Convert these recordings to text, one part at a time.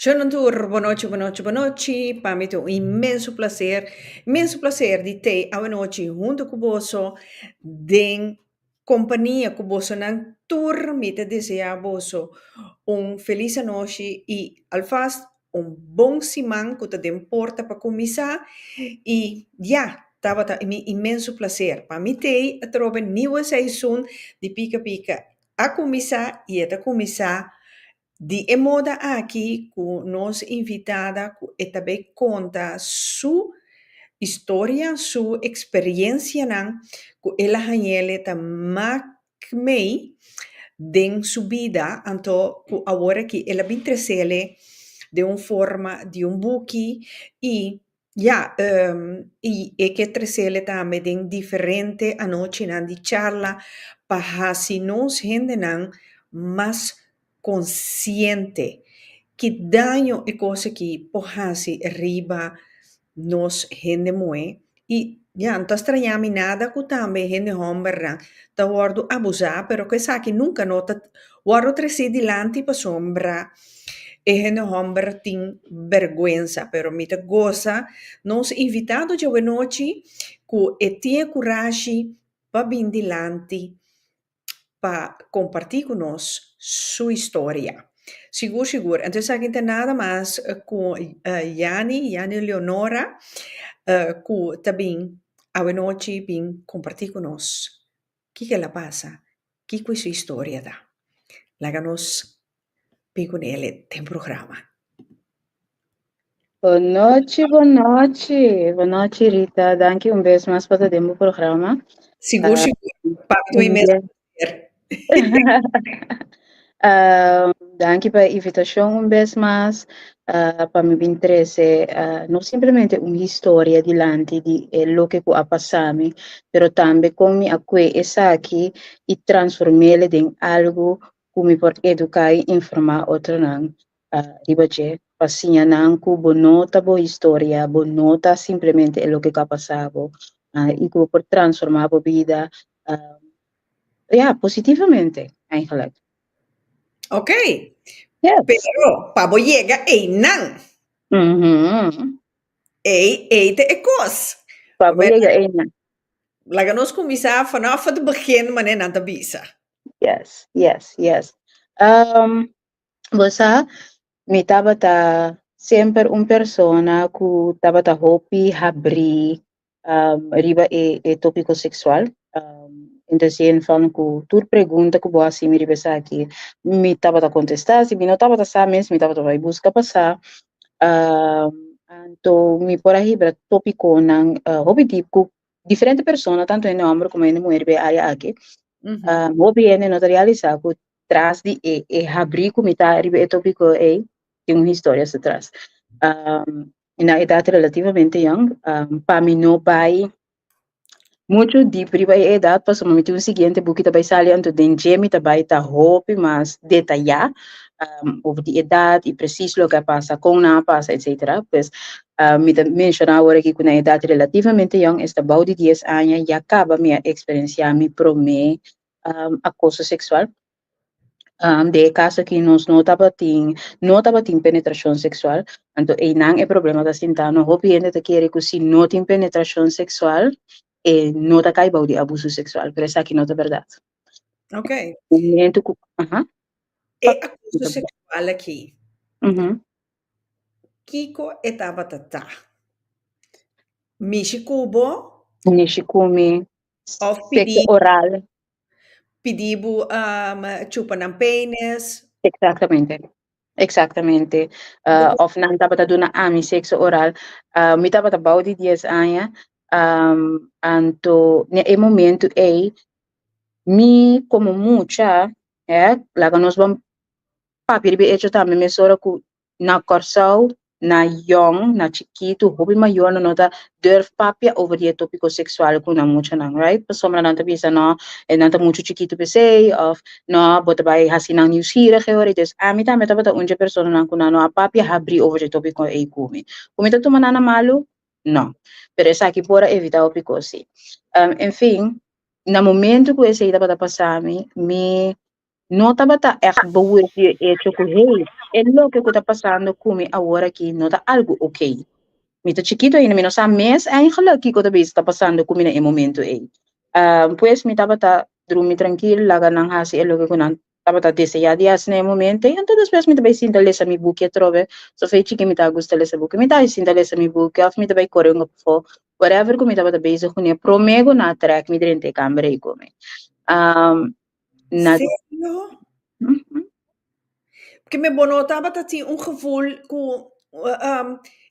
Buongiorno, boa noite. Para mim é um imenso prazer de ter a noite junto com você, em companhia com você, na tour, me te desejar você feliz noite e, alfaz, bom semana que te importa para começar e, estava imenso prazer. Para mim ter a troca nova seizoen de Pica Pica a começar e a começar de moda aqui com nossa invitada que também conta sua história, sua experiência, não, que ela ele também den sua vida, então que agora que ela vem trazer de uma forma de book e que trazer também de diferente a noite de charla para se nos gente não mais consciente que daño é coisa que porrase arriba nos gente moe e não estranhando nada que também gente homem tá guardo abusar pero que sabe que nunca nota guardo tresi dilante para sombra e gente homem tem vergüenza pero mita goza nos invitado de noite que tinha coragem para vir dilante para compartir conosco sua história. Seguro, seguro. Então, aqui não tem nada mais com Yani Leonora, que também, a noite, vem compartir conosco. O que ela passa? O que é sua história? Láganos, bem com ele, tem programa. Boa noite, boa noite. Boa noite, Rita. Danke vez mais para o programa. Seguro, seguro. Papo mesmo. Danke pela invitação vez mais para me interesse não simplesmente uma história dilante de lo que ha passado, pero também como aqui essa aqui e transformá-la em algo que pode educar e informar outro não. Ribache, pasinha não que bonota boa história, bonota simplesmente lo que ha passado e que pode transformar a vida positivamente, eigenlijk. Ok. Yes. Pero, para llegar, não. Ei, te coisa. Paboyega. Láganos começar vanaf het begin, maar nem nada bisa. Yes. Você me estava sempre uma persona que estava hopi abrir riba e tópico sexual. Então, se falam que tu pergunta que boa assim me riba aqui, me estava contestar, se me não estava saber, me estava vai buscar passar. Então, me por aí para tópico não hobby tipo diferente persona, tanto em homem como em mulher, be área aqui. Hobby é não realizar que traz de abrir como está riba e tópico tem uma história se traz. Na idade relativamente young, para mim não vai muito deep riba a idade, para somente o seguinte, porque também saliendo de gemi também está hobby, mas detalhar over de idade e preciso o que passa, com na passa, etc. Pues, me mencionar agora que com a idade relativamente young, esta bau de 10 anos, já acaba minha experiência, me promete acoso sexual. De caso que nós não estava tendo penetração sexual, então não é problema da cinta, não houve ainda que que se não tem penetração sexual, não está caindo de abuso sexual, pero isso aqui não é verdade. Ok. Momento que, E abuso sexual aqui. Kiko estava tata. Mishi cubo. Mishi come. Sexo oral. Pedibu chupa ng penis. Exatamente. Of não estava dando a sexo oral, me estava about de 10 anos, então, no momento me como mucha, lá que nós vamos papir be hecho também me sora que na corsal, na young, na chiquito, hobby maior não nota durf papia over die tópico sexual com na mucha não, right? Pessoa não tá bisa não, não tá muito chiquito pensei, of não, bota vai assim não nieuwsgierig hoor, dus a mim também tá unja pessoa não com não a papia abrir over die tópico e come. Como tá tomando na malo? Não. Pero essa aqui para evitar o pico sim. Enfim, no momento que esse estava passando, me Nota bata echt bewust je hecho que hey, es lo que está pasando con mi ahora que nota algo okay. Mito chiquito y no sa mes eigenlijk que está pasando con mi en momento aí. Pues mi tabata dormir tranquilo, laga nang hasi é lo que kunan tabata desse ya dias ne momento e então depois mi também sinta lesa mi book trove. So fei chique mi ta gusta lesa book. Mi ta sinta lesa mi book, of mi também corre um po whatever ko mi tabata base ko ne promego na track mi drente camera e come. Na Serio? Mhm. Porque me bonotava tati um gevoel com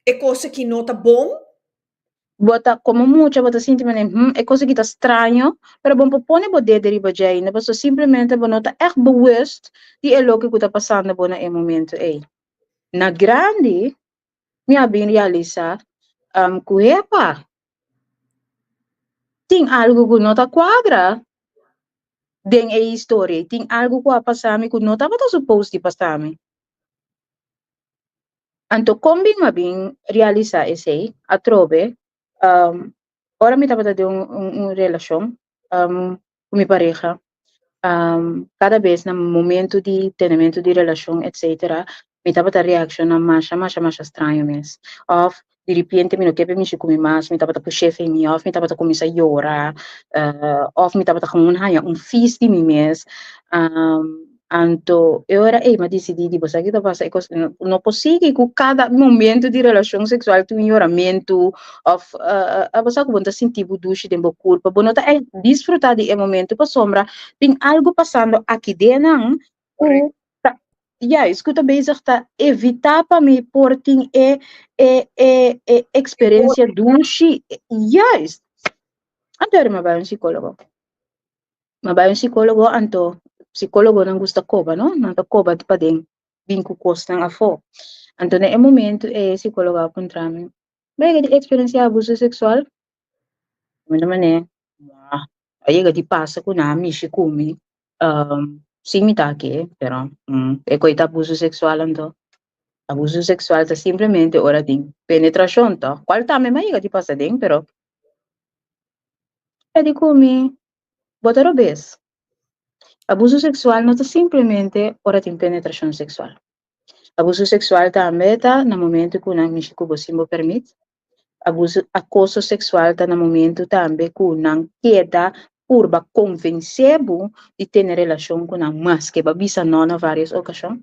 é coisa que nota bom. Bota como mucha, bota simplesmente, é coisa que tá estranho, pero bom popone bo de deriva jay, na basta simplesmente bo nota echt bewust di é lo que tá passando bo na e momento ei. Na grande, minha bem realiza, kuepa, tem algo que nota quadra, den e história, tem algo que a passar que nota bata supposed de passar me. Anto combing mabing realiza esse, a trove, ora mi tava de um relasyon, com minha pareja, cada vez no momento de tenimento de relação, etc., me estava a reação na mais estranho mesmo. Of, de repente, me não quer me comer mais, me estava a puxar em mim, of, me estava a começar a chorar, of, me estava a comer feast de mim mesmo. Anto, eu era, mas decidi, tipo, sabe o que passa? Não possível que cada momento de relação sexual tem um choramento, of, a você que sentir o duche de boa culpa, bom, não tá desfrutar de momento para sombra, tem algo passando aqui dentro, o ja, escuta bem, está evitar para mim por tem experiência dulce, yes. Anto me vai um psicólogo. Me vai um psicólogo, anto psicólogo não gosta coba, não? Não tá coba para den, vinco costa a fo. Anto na momento psicólogo contra mim. Vai de experiência abuso sexual? Ano naman aí di passa ko na mishi kumi simitake pero eko ita abuso sexual anto abuso sexual ta simplemente ora ding penetración to qual tame maiga di passa ding pero e di kumi botaro bes abuso sexual não ta simplesmente ora ding penetração sexual abuso sexual também tá no momento que nang mishi kubo simbo permit acoso sexual tá no momento também que não queda curva convencebo de ter relação com a mais que babisa não na várias ocasiões.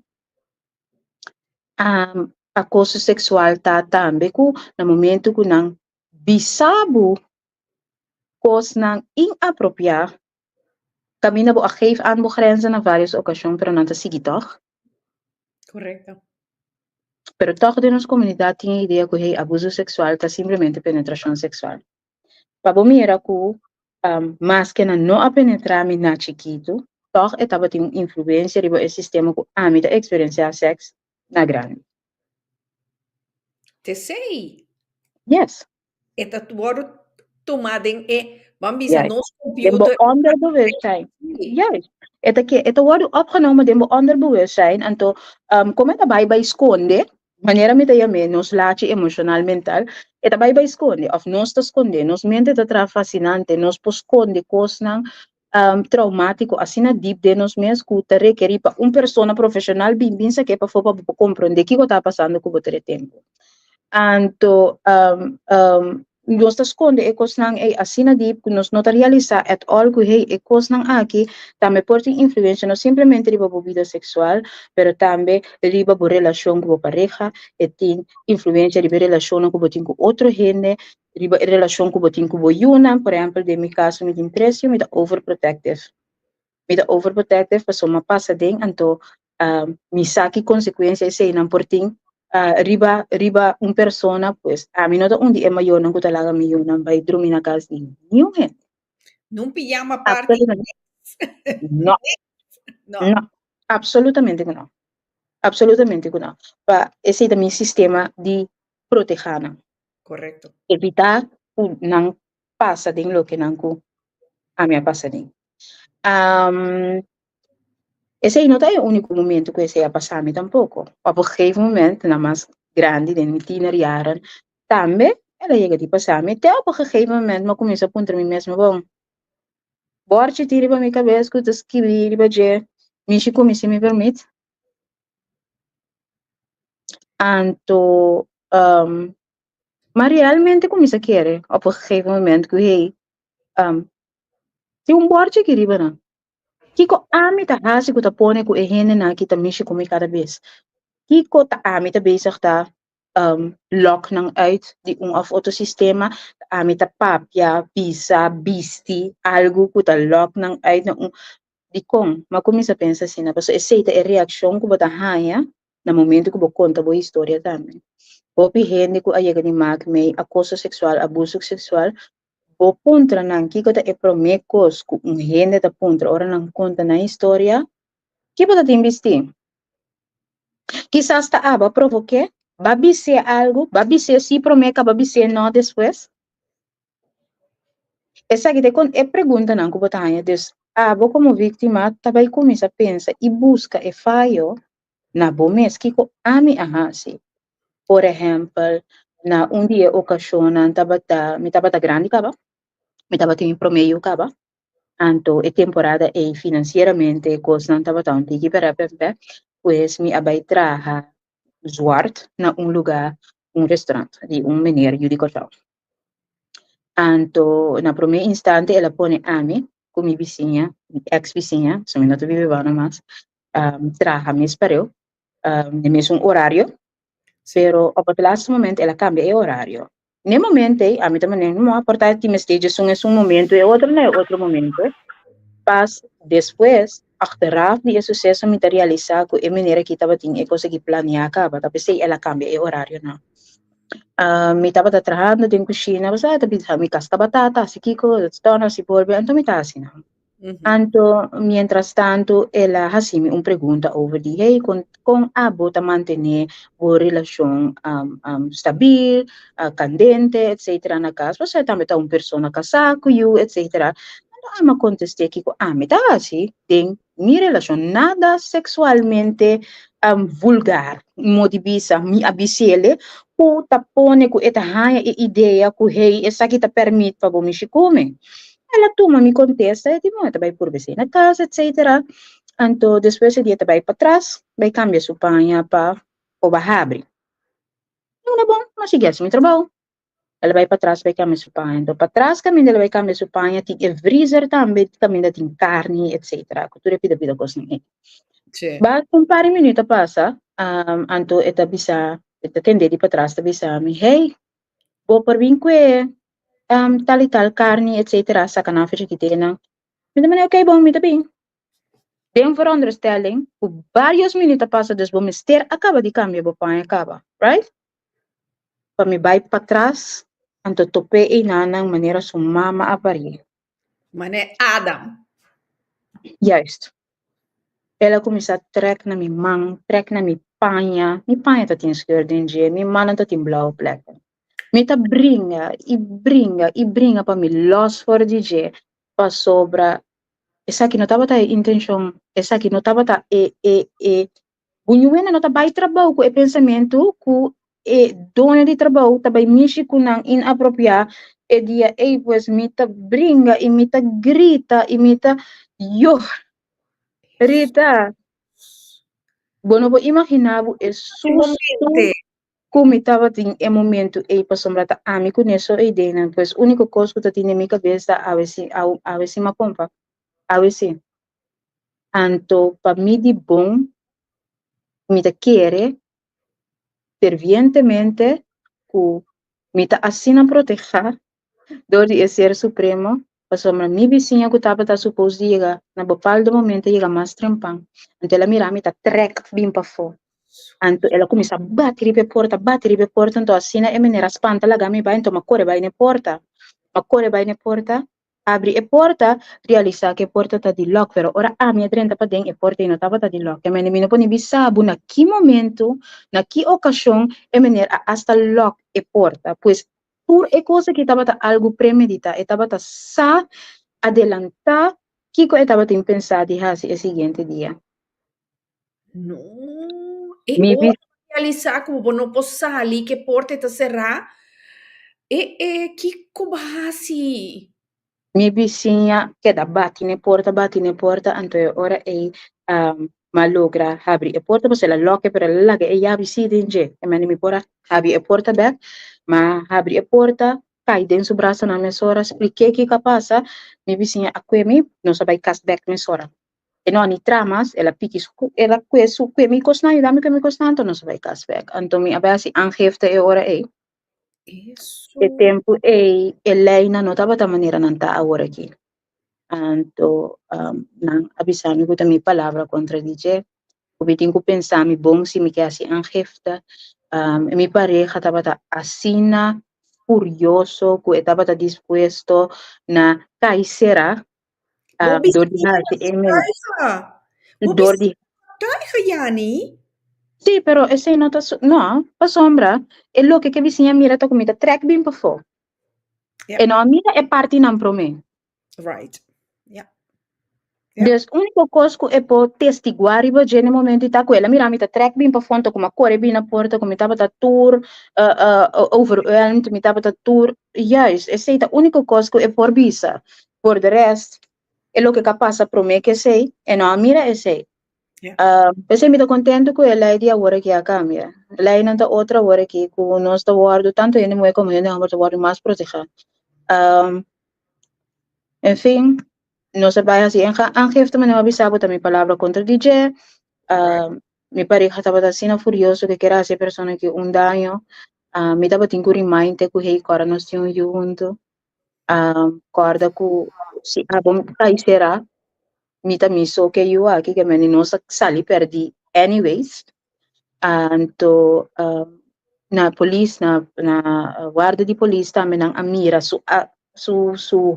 Acoso sexual tá também que no momento que não bisabo cos não inapropriado camina bo a geef aan bo grenzen na várias ocasiões pero não tá seguir toch? Correcto. Pero toch de nossa comunidade tinha a ideia que hey, abuso sexual tá simplesmente penetração sexual. Para mira que mas que não a penetrar me na chiquito, toch estava tendo influência riba o sistema que a mim da experienciar sexo na grande. Te sei. Yes. Eta tuoro tumaden vamos dizer, Yeah. nos Dembo computer. onderbewustzijn. Yes. Ito wordt opgenomen dembo onderbewustzijn en to como ita vai esconde, maneira me tayo nos lache emocional mental, ita vai esconde, of nos ta esconde, nos mente ta tra fascinante, nos posconde cos nang traumático, assim na deep de nos mes que ta requerir pa persona profissional bin sa que pa fo pa compreender que tá passando com o tempo. Anto nos ta esconde e cos nang assim na deep nos nota realiza at all que hey e cos nang aqui também pode ter influência não simplesmente riba bo vida sexual, pero também riba bo relação com pareja, e tem influência riba relação com botin com outro gente, riba relação com botin com boyuna, por exemplo, de mi caso me interesse me da overprotective. Me da overprotective pa soma passa ding anto mi saki consequências sei não por ting riba persona pues a mim não um dia maior não talaga mi yun nang vai dormir na casa din yun Num pijama party. no No. no absolutamente que não absolutamente que não pa esse é meu sistema de proteger Correcto. evitar não passa din lo que não a minha passa din esse não é o único momento que esse ia passar me tampouco. Op een gegeven moment, na mais grande, de 10 jaren, também ela chega de passar me. Até op een gegeven moment, mas começa a apontar me mesmo, bom, borte tira para minha cabeça, que eu escrevi, para Michiko, se me permite. Anto, mas realmente como isso quer, op een gegeven moment que hey, se bordje que riba na. Kiko ami ta hasi ko ta pone ko ehene na kita mishi ko cada vez. Kiko ta ami ta bezig ta lock ng uit di un of autosistema, ta ami ta papia, pisa, bisti, algo ko ta lock ng uit na un di kong, makumisa pensa sina, paso aceita e reaksyon ko ba ta haya, na momento ko ba konta bo história também. Opi hindi ko ayaga ni Mac may acoso sexual, abuso sexual, o puntra nang kiko ta epromekos kung hindi ta puntra ora nang konta na história, kipo ta timbesti. Quizás ta aba provoque, babi se algo, babi se si promeka, babi se no después. Essa que te con e pergunta nang kubotanya des abo como víctima tabay kumisa pensa e busca e fallo na bomes kiko ami ahasi. Por exemplo, na um dia ocasião me tabata grande kaba, me tabata em promeio kaba, anto e temporada e financeiramente cos não tabata um tiki para pepe, pues me abai traha zwart na um lugar, um restaurante, de um meneer jullie kosau. Anto na primeiro instante ela pone ami, com minha vizinha, ex-vizinha, se me não viveva mais, traha me esperou, no mesmo horário, pero op het laatste moment ela cambia el horario. En el momento, a mí también no me importa que me estés es un momento y otro no es otro momento. Pas después, achteraf die suceso me realizar que a manera que estaba tendo cosa que planear acaba, tapi sei ela cambia el horario não. Me estava trabajando en cocina, mas tapi me casta batata, si kiko, dona si volve, então me tá assim não. Anto, mientras tanto, ela hacía una pregunta over die, hey, con abo ta mantener una relación stabil, candente, etc. na casa, você também tá uma persona casada com you, etc. Então, eu contestei que, me tá assim, tem minha relação nada sexualmente vulgar, modibisa, mi abisele, ku tapone ku eta haya e ideia ku hey, essa que ta permite para você me comer. Ela toma me contesta, e digo, vai por você na casa, etc. Então, depois ele vai para trás, vai cambiar sua panha para o barrabre. Não é bom, mas sigue assim, trabalho. Ela vai para trás, vai cambiar sua panha. Então, para trás, caminho, ela vai cambiar sua panha, tem freezer também, caminho, tem carne, etc. Cultura vida coisa ninguém. Mas, um par de minutos passa, então, ela bisa, ela tende de para trás, ela bisa, hey, vou por vir com tal e tal carne, etc. Sacanagem que tem, não. Me também, ok, bom, me também. Tem veronderstelling, por vários minutos passa desde o mister acaba de cambiar, o pai acaba, right? Para me vai para trás, então tope e nana maneira sua mama aparecer. Mané Adam. Juist. Ela começa a trek na minha mão, trek na minha panha tá tem esquerda em dia, minha mão tá tem blauw plek. Me tá bringa, e bringa para me los for DJ, para sobra. Essa aqui não tava a intenção, essa aqui não tava bunhuena não tava trabalho com o pensamento com e dona de trabalho tava mexer com não inapropriado e dia ei pues me tá bringa e me tá grita e me tá yo Rita, bueno vou imaginar o susto como estava em momento e para sombra tá ami com isso e ideia pues único coisa que tá tinha minha cabeça a ver se me pompa a ver se anto para mim de bom me tá querer fervientemente que me está assim a proteger do de ser supremo, passou na minha vizinha que estava tá suposto chegar, na bopal do momento chega mais trempão, então ela mira me está trek bem para fora, então ela começa a bater a porta, então assim é maneira espanta lá me vai então vai na porta, abre a porta, realiza que a porta está de lock, pero ora a minha drenta para dentro, a porta não estava de lock, mas não pode bisabu na que momento, na que ocasião, é maneira hasta lock a porta, pois por é coisa que estava algo premeditado, estava sa adelantar, que eu estava pensando o seguinte dia. No, e ora realizar como não posso sair, que a porta está cerrada, que como assim? minha vizinha que da bate na porta, então ora é malogra abrir a porta, você ela loca para ela larga e abre se dentro, e mani me pora abrir a porta back, mas abrir a porta, cai dentro do braço na minha sora, expliquei que passa, minha vizinha aquemi, não sabe cast back minha sora. E não, ni tramas, ela pique ela queso, que me cosna, e dá-me que me cosna, então não sabe cast back. Então, minha base, angefte e ora é. E Isso. tempo e Elena não estava da maneira não está agora aqui. Então, não avisando que também palavra contra DJ. O que tenho que pensar, me bom se me quer assim angefta. Mi pareja estava assina furioso, que estava disposto na caicera, Bobby, dor de heart, caixa. Bobby, dor de caixa, Yani. sí, pero ese no está, no, pa sombra, é lo que vizinha mira ta comida trek bem pa fo. E Yeah, não mira é parte não pro me. right. Yeah, yeah, Dus único coisa que é po testiguar e baje no momento tá com ela mira mita trek bem pa fonte como a corre bem na porta como tava ta tour overwhelmed me tava ta tour. Yes, esse é a única coisa que é por visa. Por de resto, é lo que capaz pro me que sei, e não mira é sei. yeah. Pensei me contento com ela de agora que a cambia. Ela ainda tá outra hora que com nós tá guardo tanto ele não é como ele não tá guardo mais proteger. Um, enfim, não se vai assim. Angef também não avisava também palavra contra DJ. Right. Mi pareja estava assim furioso que era essa pessoa que dano. Me estava tendo reminder que hei agora nós tínhamos junto. Corda que se a bom aí será. Me também só que eu aqui que me não sali perdi anyways. Então, na police, na guarda de polícia também não amira su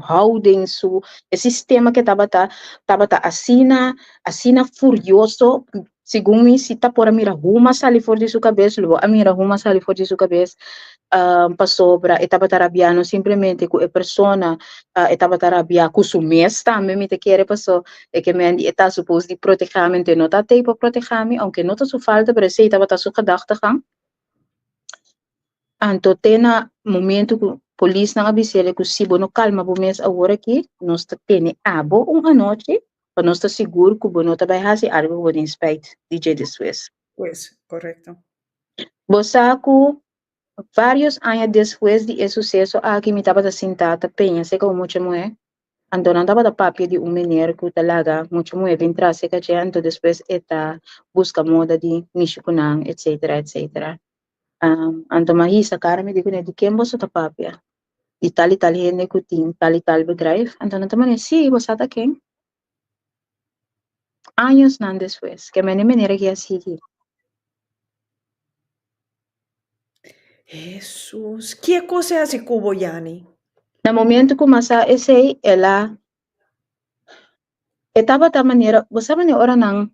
holding, su o sistema que tava assina furioso, segundo me se tá por a mira uma sali fora de sua cabeça, logo a mira uma sali fora de sua cabeça, passou para estava tarabiano simplesmente com a persona estava tarabiano com su mês também me te quer passou é que me está suposto de proteger-me, então não tá para proteger-me, aunque não tá su falta, mas sei estava tá su gedachte gaan. Então, tem na momento que a polícia não avisa que se você não calma o mês agora aqui, nós temos abo uma noite, para nós estar seguro que você não vai fazer algo que você respeita DJ de Suez. Pues, correcto. Você com vários anos depois de esse sucesso, aqui me estava sentada, pensa que muita mulher, então não estava da papel de menino que talaga, muita mulher vem trazer que então depois está busca moda de michukunang, etc, etc. Então, mas essa cara me digo, de quem você está papel? E tal rende que tem tal bedrijf. Então, não também sim, você está quem? Anos não depois, que a minha maneira que é assim. Jesús. ¿Qué cosa hace Cubo, Yani? No momento que masa esse, ela estava da maneira, você sabe na hora não,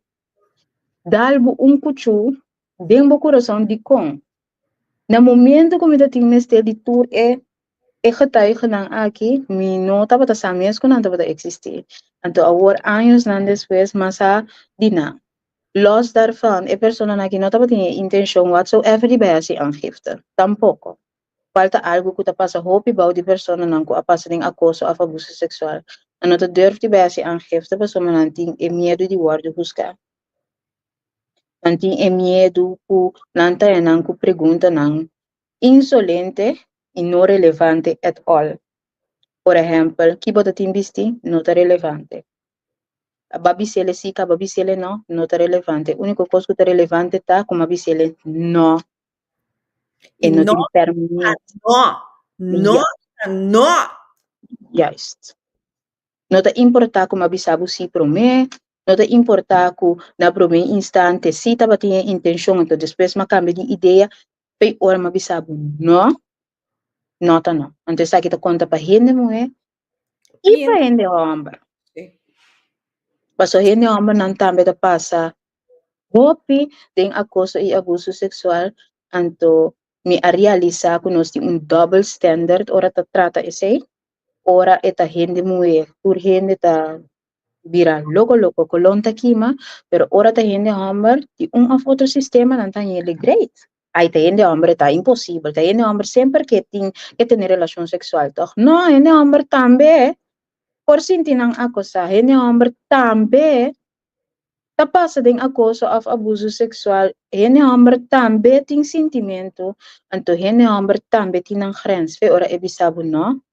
dalbo cuchu, bem o coração de com. No momento que me dá tem neste de tour é getuige não aqui, me não estava da sames que não estava da existir. Então, agora anos não depois, masa de não. Los daarvan, a persona que no tiene intención whatsoever de verse aangifte. Tampoco. Falta algo que te pasa hopi bouw die persona não que passa em acoso of abuso sexual. En não te durft de verse aangifte, persona não tem medo de worden buscar. Não tem medo que não tem não que pergunta não. Insolente e não relevante at all. Por exemplo, que bota tem visto, não é relevante. A babicele sim, a babicele não é relevante. O único coisa que é relevante tá como a babicele não, Y e não no, te permite. no, no, Yeah, no. yes. Não te importa como avisava si pro me, não te importa que na primeiro instante se tava tinha intenção, então depois me cambia de ideia, pe ora me avisava não, não tá não. Então sabe que te conta para gente mulher e Bien. para gente homem. Sí. Passou gente homem não também te passa hopi tem acoso e abuso sexual, então me a realizar que nós temos double standard, ora te trata esse, ora eta gente mulher, por gente ta vira loco colonta kima, pero ora ta gente homem de of outro sistema não tá ele great. Aí ta gente homem tá impossível, ta gente homem sempre que tem que ter relação sexual, toch? Não, gente homem também, por sentir ng acosa, hene hombre tambe tapasa ding acoso of abuso sexual, hene hombre tambe ting sentimento, anto hene hombre tambe tinang grens, fe ora ebisabo no?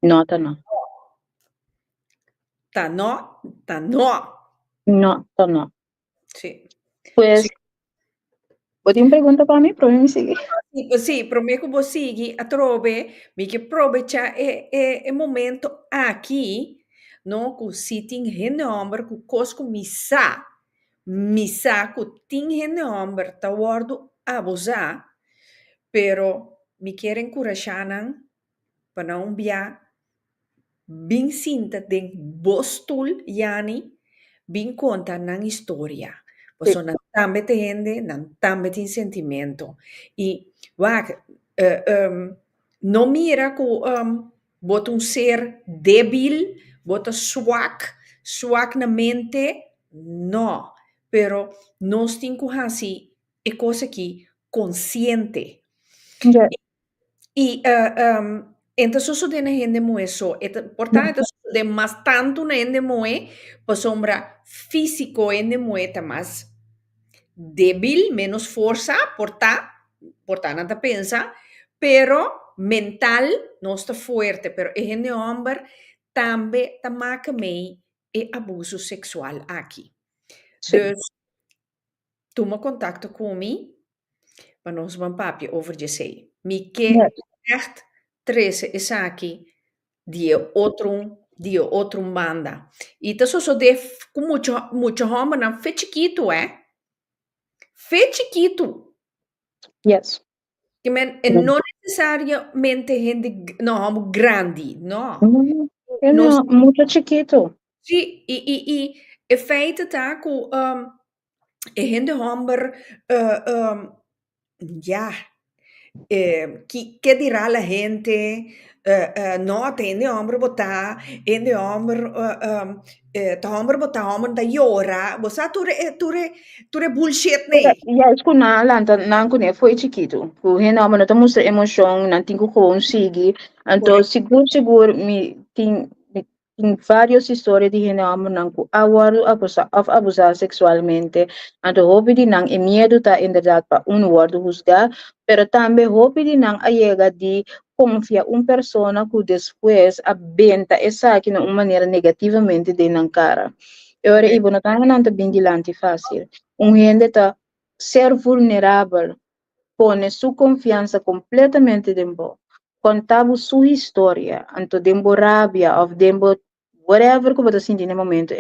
Nota no. Tá no, tá no. No, to no. Sì. Pues, Sì. pwede yung pregunta pa mi, pero sige. Sì, per me che sighi a trove, mi che prove c'è è momento aqui, no, ku sitting hende omber, ku cosco mi sa ku ting hende omber, ta wordo abusa, pero mi quiere encourajanan, para un bia, bin sinta den bostul, yani, bin conta nan historia. Sí. Pues nan tambe te hende, nan tambe tin sentimento. Y, wak, no mira que bota un ser débil, bota swak na mente, no. Pero nos tinko hasi, e cosa que consciente. Yeah. Y entonces eso tiene gente muy eso. Portanto, de más tanto una gente muy, pues sombra físico gente muy está más débil, menos fuerza, porta nada pensa, pero mental no está fuerte. Pero es gente hombre también tamaka me e abuso sexual aqui. Sí. Dus, toma contato com me, para nós vamos papi over je sei. Mi Yes. que echt trece is aqui die outro manda. E então só de com muito homem não fe chiquito, fe chiquito. Yes. Que men, e não necessariamente gente não homem grande, não. Nós Mucho chiquito. sim e feito tá com e gente homem ja ¿qué dirá la gente? No, tiene hombre bota, tiene hombre, ta hombre bota, hombre da llora. Bosa, tu re bullshit ne. Yes, kung naalala nang ko foi chiquito. Kung hinaman na tamo sa emosyon, nanting ko kung sige. Anto Correcto. siguro mi ting varios historias de hinaman nang ko awaro abusar sexualmente. Anto hobi din nang e miedo ta inderdaad pa un word husga, pero tambe hobi din nang ayega di confia un persona ku después abenta esa que na maneira negativamente de nang cara. E ora Correcto. ibo na tayo nang tabingilante fácil. Gente ta ser vulnerável, pone su confianza completamente dembo. Contava sua história, anto dembo rabia, of dembo whatever que você sente no momento,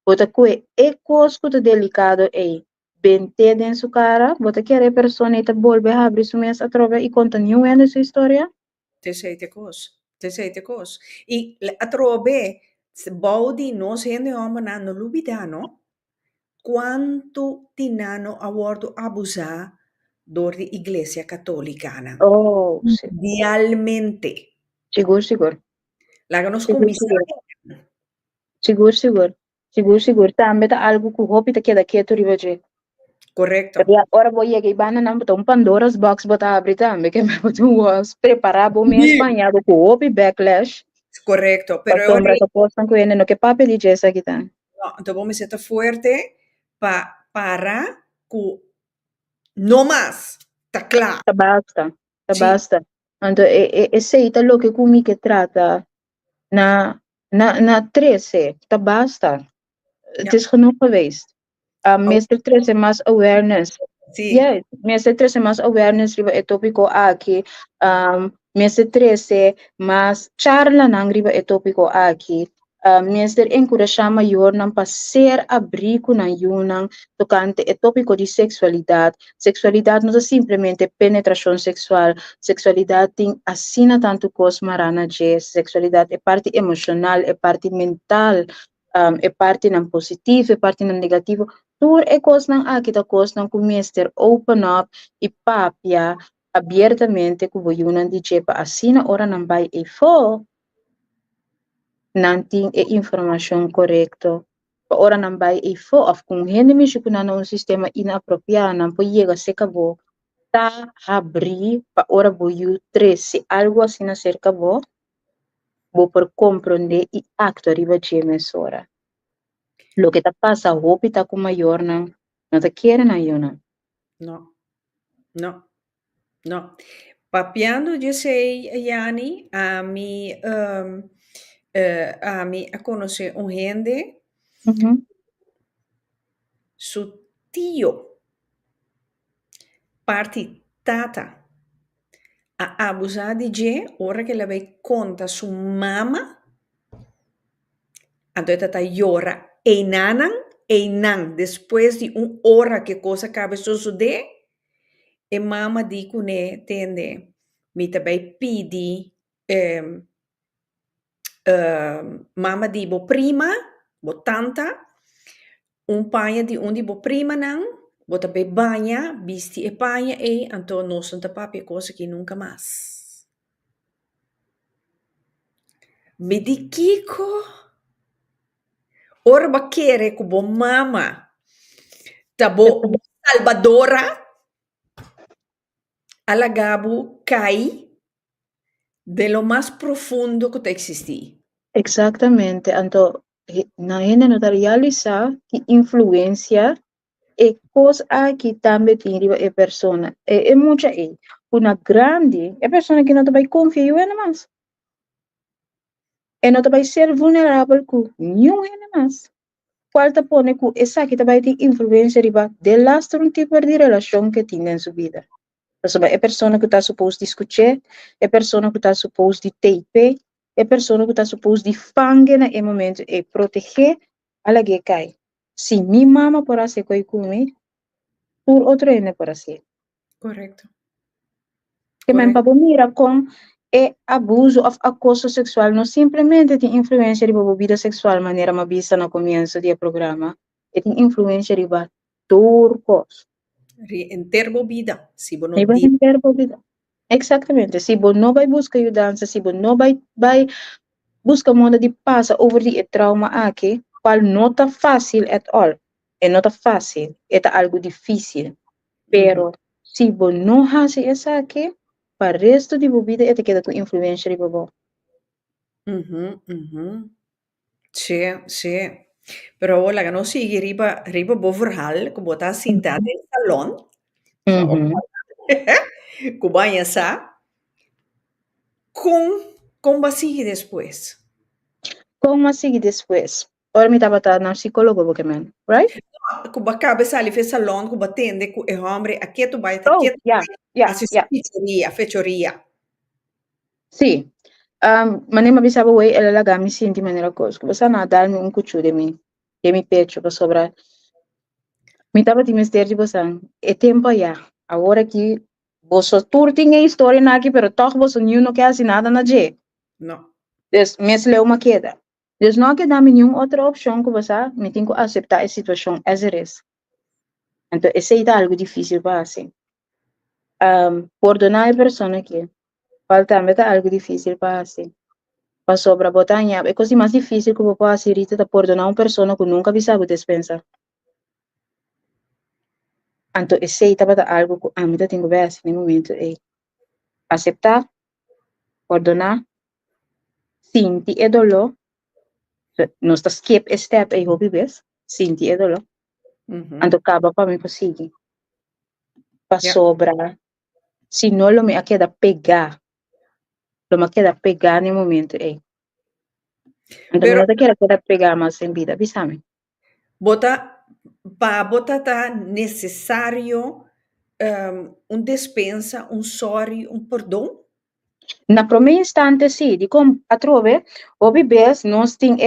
bota que é coisa delicado, bente em sua cara, bota que a pessoa está volve a abrir sua mesa trova e conta nenhuma sua história. Te sei te cos. Te sei te cos. E a trobe, baudi nos gente hombre na no lubidano, quanto tinano a wordo abusa door de iglesia católica. Oh, sim. Mundialmente. Seguro, seguro. Láganos con Seguro, visa. seguro. Seguro, seguro. Seguro, seguro. Também tá algo que o hopi tá queda quieto ribaje. Correcto. Kaya ora boy yagay bana nang butong Pandora's box bata abri tambe kaya may butong was preparabo mi Sí. Espanyado ko opi backlash. Correcto, pero Sombra sa postan ko yan no que papi di Jessa kita. no, entonces vos me siento fuerte para que no más, está claro. Tabasta. Sí, Tabasta. Ando ese ita lo que kumi que trata na 13. Tabasta. Het ya. is genoeg geweest. Oh, Meester 13 mas awareness. sí, Yeah, meses 13 más awareness riba e tópico aqui. Meses 13 más charla nang riba e tópico aqui. Meses encorajar maior nang passer abrigo nang yunang tocante e tópico de sexualidade. Sexualidade não é simplesmente penetração sexual. Sexualidade tem assina tanto coisa marana de sexualidade é parte emocional, é parte mental, é parte não positivo, é parte não negativo. Tur e kos ng akita kos ng kumister open up ipapya abiertamente kubuyunan di jepa asina ora ng bay e fo nanting e information correcto pa ora ng bay e fo of kung hindi mi siya na un sistema inapropiado ng po llega se kabo ta habri pa ora buyu tres si algo así na cerca bo vou por compreender e actuar riba de emissora. Lo que está pasa, hope está com maior não te querem na yuna. No, no, no. Papiando, yo sei, Yani, a mí a conocer un gente, su tío, parte tata, a abusar de je, ora que la ve conta su mama, a tata llora, e nan, después de una hora que cosa cabe suceder, e mama dico ne, tende, mi também pedi, mama di bo prima, bo tanta, un paia di undi bo prima nan, bo também banha, bisti e paia e anto non sono papi cosa che nunca mais. Me di Kiko, ora ba kere ku bo mama, tabo Salvadora, alagabu cai de lo más profundo que te existí. Exatamente, então na gente não realiza que influência e coisa que também tem a pessoa é muita uma grande é pessoa que não vai confiar em mais e não vai ser vulnerável com nenhum mais falta pôr que essa que vai ter influência de lastro um tipo de relação que tem em sua vida. É pessoa que está suposto discutir, é pessoa que está suposto de tape, é pessoa que está suposto de fangue no momento e proteger a la que cai. Se minha mama por ser coi comigo, por outro ainda por ser. Correcto. Que me para mira com abuso ou acoso sexual não simplesmente tem influência de vida sexual de maneira mais vista no começo do programa, tem influência de turcos. Em termo vida, se você não diz. vida. Exatamente. Se você não vai buscar ajuda, se você não vai buscar modo de passar over the trauma aqui, qual não está fácil at all. É não está fácil, é algo difícil. Pero se você não faz isso aqui, para o resto de sua vida, é queda com influência de você. Sì, sì. Però ora che non si riba boverhal, che bota sentata in salon, que banha sa, com basig depois. Como assim depois? Ora me estava na psicólogo, porque man, right? Que bacabe sa ali fez salon, que batende, que é homem, aqui tu vai, Oh, aqui tu yeah, yeah, yeah. fechoria. Sim. Mas nem me avisava, ué, ela lá me sente de maneira coisa. Você não dá-me cuchu de mi pecho, para sobrar. Me estava de mistério de você. É tempo já. Agora que você tudo tem história aqui, pero toch você não quer assim nada na G. No. Des, mes leu uma queda. Des não quer dar nenhuma outra opção que você me tem que aceitar a situação as é. Então, esse é algo difícil para assim. Perdonar a pessoa aqui. Falta algo difícil para assim. Para sobra botar é coisa mais difícil que eu posso fazer é perdonar uma pessoa que nunca visava dispensa. Então, esse é algo que a mim tenho que ver assim no momento é aceitar, perdonar, sentir e dolor. Não está skip step aí hobby bes, sentir e dolor. Então, acaba para mim conseguir. Para sobra, se não lo me queda pegar, lo me queda pegar no momento é. Então, não te quero pegar mais em vida, sabe? Bota tá necessário dispensa, sorry, perdão? Na primeiro instante, sim, de como a trove, o bebês, nós temos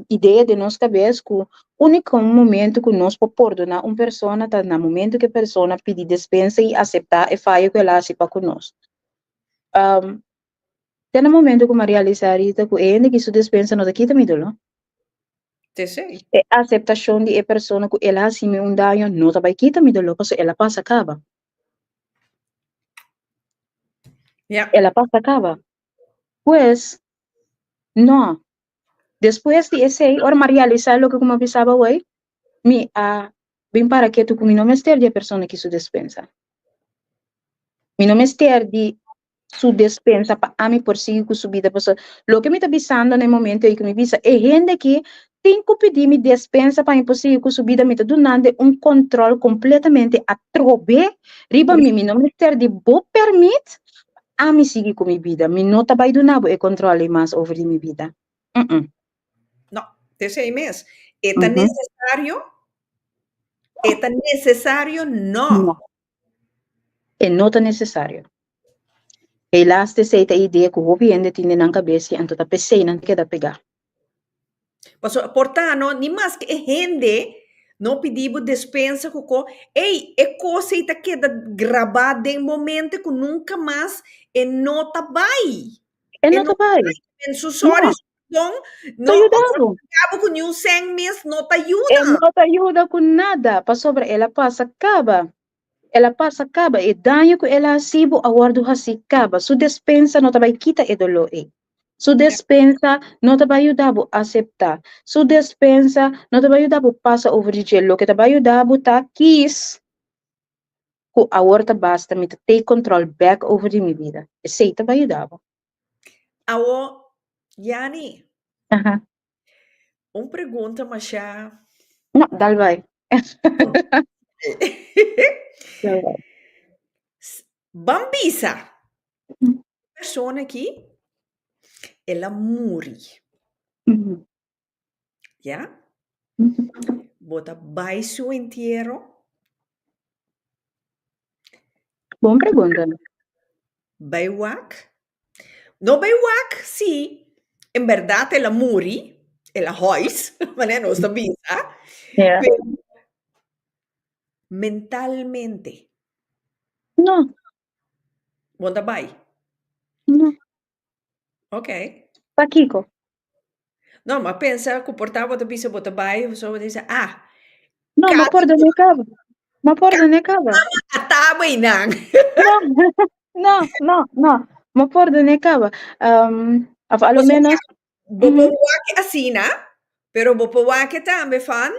ideia de nossa cabeça que o único momento que nós podemos perdonar uma pessoa é no momento que a pessoa pede dispensa e aceitar e faz o que ela faz para conosco. Tem um momento que eu realizar isso, que ainda que isso dispensa não aqui também, não? Sei. É a aceitação de a pessoa que ela assim um dano não vai aqui também, porque ela passa acaba. Ela passa acaba. Pues, não. Depois de esse, ora realizar o que como pensava hoje, bem para que tu não me esteja de pessoa que isso dispensa. Me não me esteja de su despensa para a mim por seguir com subida. Porque lo que me está avisando no momento é que me avisa é gente que tem que pedir me despensa para eu seguir com subida, me está dando controle completamente a trobe, riba me não me ter de bo permit a me seguir com minha vida. Me não está vai do nabo e controle mais over minha vida. No, ese mes. ¿Es tan Uhum. necesario? ¿Es tan necesario? Não, No. é não tá necessário. Helaas, essa ideia que o governo tem na cabeça, então tá pensando não quer pegar. Pues, portanto, ni más que gente no pedimos despensa cuco. Ei, é coisa que queda gravada em momento que nunca mais e nota vai. É E não tá nota vai. vai. Em sus Não, olhos, então, tá não, agora ajudando. acabo com um 100 mês, não te E ajuda. não te ajuda com nada. Para sobre ela passa acaba. Ela passa acaba. E danho que ela asibo, a guardo assim acaba. Sua despensa não te vai quitar e dolor. Sua despensa não te vai ajudar a aceitar. Sua despensa não te vai ajudar a passar over de gelo. Que te vai ajudar a tá quis. Que a horta basta me take control back over de minha vida. E sei te vai ajudar. Awo, Yani, Aham. uma pergunta, mas já. Não, dal vai. Dal vai. Bambisa, pessoa aqui, ela muri, Uhum. já? Uhum. Bota baixo inteiro, Boa pergunta. baiwak. No baiwak, sim. Em verdade, ela muri, ela hois, mas não está bisa. Yeah. Pero mentalmente, No, bota bai. no. Ok. Paquico. Não, mas pensa, comportar, bota bisa, bota bai, só diz, No, ma cada por donde cava. Ma por donde cava. ataba e não. No, no, no, no. Ma por donde cava. A lo menos. Uhum. Bopawake asina, pero bopawake tambe fan,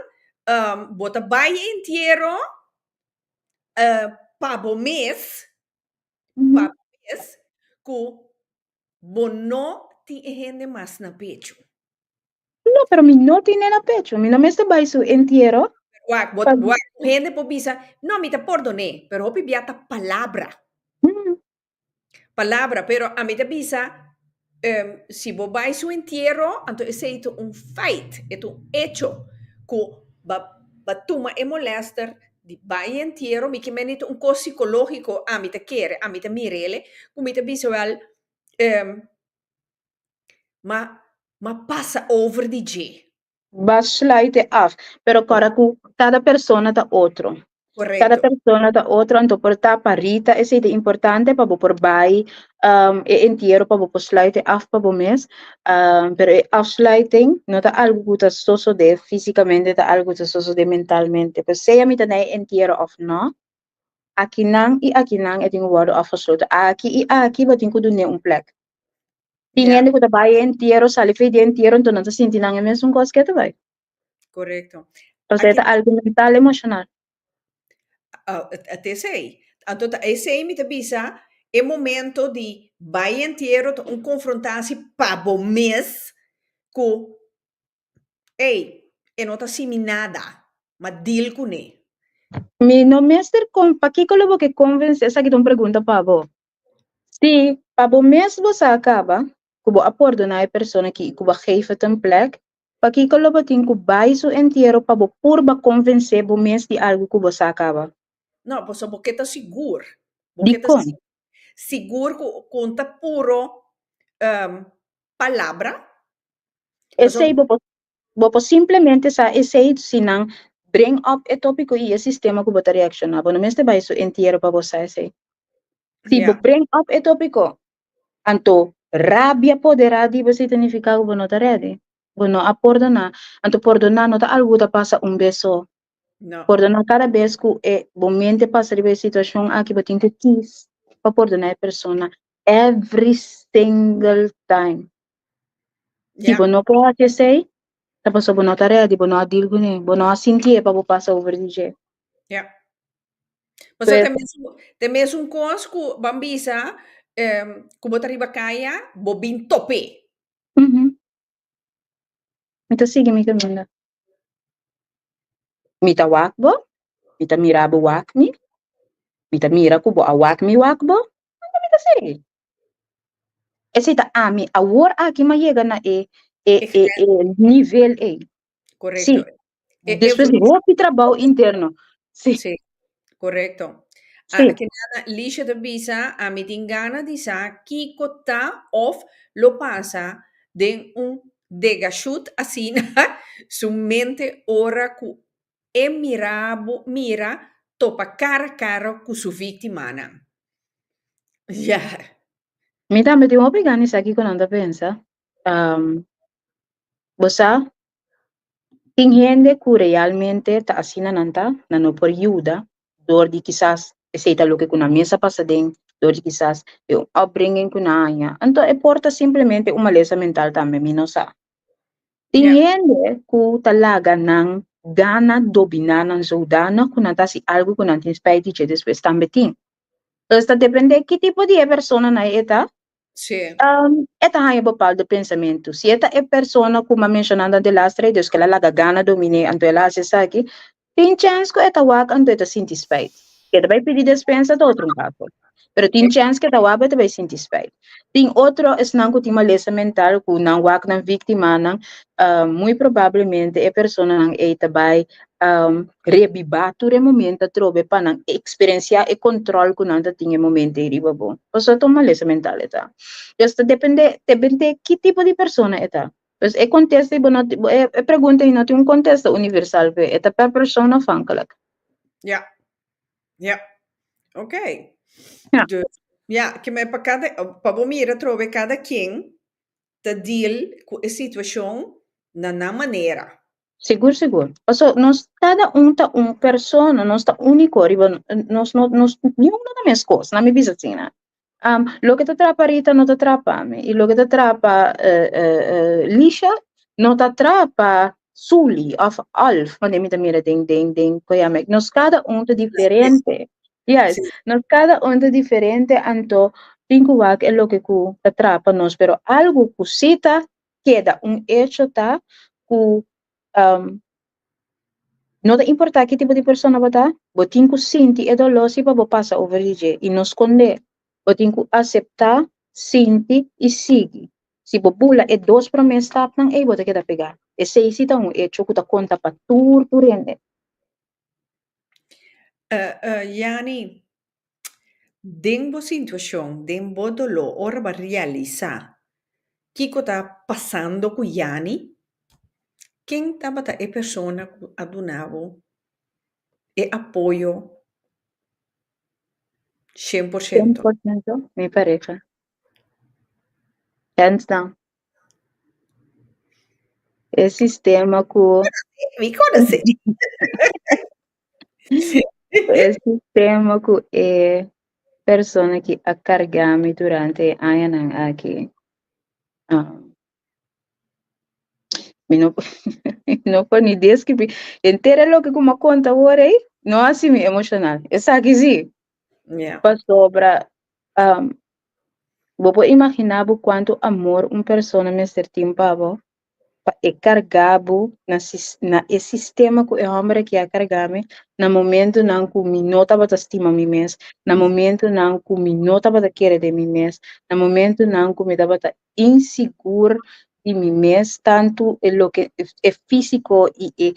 bota bai inteiro, pabo Uhum. mês, ku bono ti gente mas na pecho. No, pero mi no tiene la pecho. Mi no me está su entierro. Wak, gente po bisa, no, mi te perdone, pero hopi biata palabra. Uhum. Palabra, pero a mí te bisa, si vos vais su entierro, entonces es un fight, es un hecho, que va tuma e molester, di vai entierro, mi que menito un co psicológico, a mí te quiere, a mí te mirele, como mi te bisa wel, ma, ma passa over di G. Baslight af. Pero para cada persona da outro. Cada Corretto. persona da outro, então portar parita, esse é importante para por bai, e inteiro para por slide af para o mês, pero afsluiting não é algo que está só de fisicamente, é algo que está só de mentalmente. Pues se a mim também inteiro of não, aqui não e aqui não é tem o word afsluit, aqui e aqui vai ter que dar um plek. Yeah, Tinha que bai inteiro, sali fe de inteiro, então não está sentindo a mesma coisa que tu vai. corretto. Então Aqui, é algo mental, emocional. até sei. Então, esse mi te bisa, é momento de vai inteiro, um confrontasse para o mês, com, ei, e não tá assim nada, mas deal com ele. Mi no mestre com para que coloco que convence essa que tu pergunta para bo. Se para o mês você acaba, kubo acordo na pessoa que kubo geeft een plek, para que coloco tem que baiso inteiro para bo purba convencer o mês de algo que você acaba. Não, pues porque tá seguro. De Porque tá com. seguro com tá puro palavra. Pues, Esse bo simplesmente sa esse sinang bring up e tópico e sistema que bota reaccionar. No mês de baiso inteiro para você esse. Se bo yeah, bring up e tópico, anto rabia poderá di ba significa que não tá ready. Bueno, a perdonar, anto perdonar não tá algo da passa beso. no, Perdonar cada vez que é momento passa de situação aqui batin que quis para perdonar a pessoa every single time. Se yeah, não pode ser, tá passou não tá ready, não adil gune, não sentir para passar over DJ. yeah. Pues Pero tem mesmo coisa que bambisa, Como arriba kaya, bobin tope. Mita sige mi kamanda. Mita wakbo, mita mirabo wakmi, mita mira kubo a wakmi wakbo, ano mita sige. Esse tá ami, a war aqui mas chega na nível e. Correcto. Sim. Depois de trabalho interno. Sim. Sí, correcto. Sim. Kinana lisha de bisa a mitingana di sa kikota of lo pasa de un degashut asina su mente ora ku e mira topa cara a cara cu su vittimana. Ja. Mi também tem uma pegada nisso aqui quando anda pensa. Você tem gente que realmente está assim na não por ajuda, dor de quizás aceita o que com a mesa passa dentro, dor de quizás eu upbringing com a anha. Então, importa simplesmente uma lesão mental também, mi não sabe. Tem gente que talaga ng gana dominar ng zoudana kung nata si algo kung natin spite che depois também tem. Então, depende que tipo de persona na eta. Sí. Esta hanya bapal de pensamento. Se esta é persona como mencionada de las redes que ela laga gana domine anto ela se aqui, tem chance que esta wak anto esta sinti spite. Que ela vai pedir dispensa de outro caso. Pero tem chance que esta wak esta vai sentir spite. Tem outro esnanco tem uma lesão mental que não wak na vítima não, muito provavelmente é persona não esta vai rebibature momento trove para não experienciar e controle que não tinha momento e riba bom. Ou só toma lesão mental eta. Just depende que tipo de persona eta. Pues é contexto é pergunta e não tem um contexto universal pe eta per persona fankalak. Ja. Ja. Ok. Ja. Dus ja, que me para mira trove cada quem te deal com a situação na maneira. Seguro, seguro. Also, nós cada tá persona, nós tá único, riba, nós nenhum da mesma coisa, na minha visão assim, né? Lo que te atrapa Rita não te atrapa me, e lo que te atrapa Lisha não te atrapa Suli, of Alf, quando me mira ding, koyamek. Nós cada tá diferente. Yes, Sí. nós cada tá diferente, anto, cinco wak é lo que te atrapa nós, pero algo que cita queda hecho tá, que não importa que tipo de pessoa você tem que sentir e dolor se você passa over e não esconder. Você tem que aceitar, sentir e seguir. Se você pula e dois promessas, não é você que pegar. E se isso é hecho que conta para tudo rende. Yani, den situação, den dolor, ora va realizar que está passando com Yani, quem estava é persona que adunava e apoio 100%. 100% mi pareja. Hands down. É sistema que... Me conhece. É sistema que é persona que a cargame durante anos aqui. não pode nem descrever. Inteira lo que como conta agora aí, não assim me emocional. Essa aqui sim. Para sobra, vou imaginar quanto amor pessoa me certinho para é cargado na esse sistema que é homem que é carregado na momento não que me nota para estima mim mesmo, na momento não que me nota para querer de mim mesmo, na momento não que me dá para inseguro de mim mesmo, tanto lo que é físico e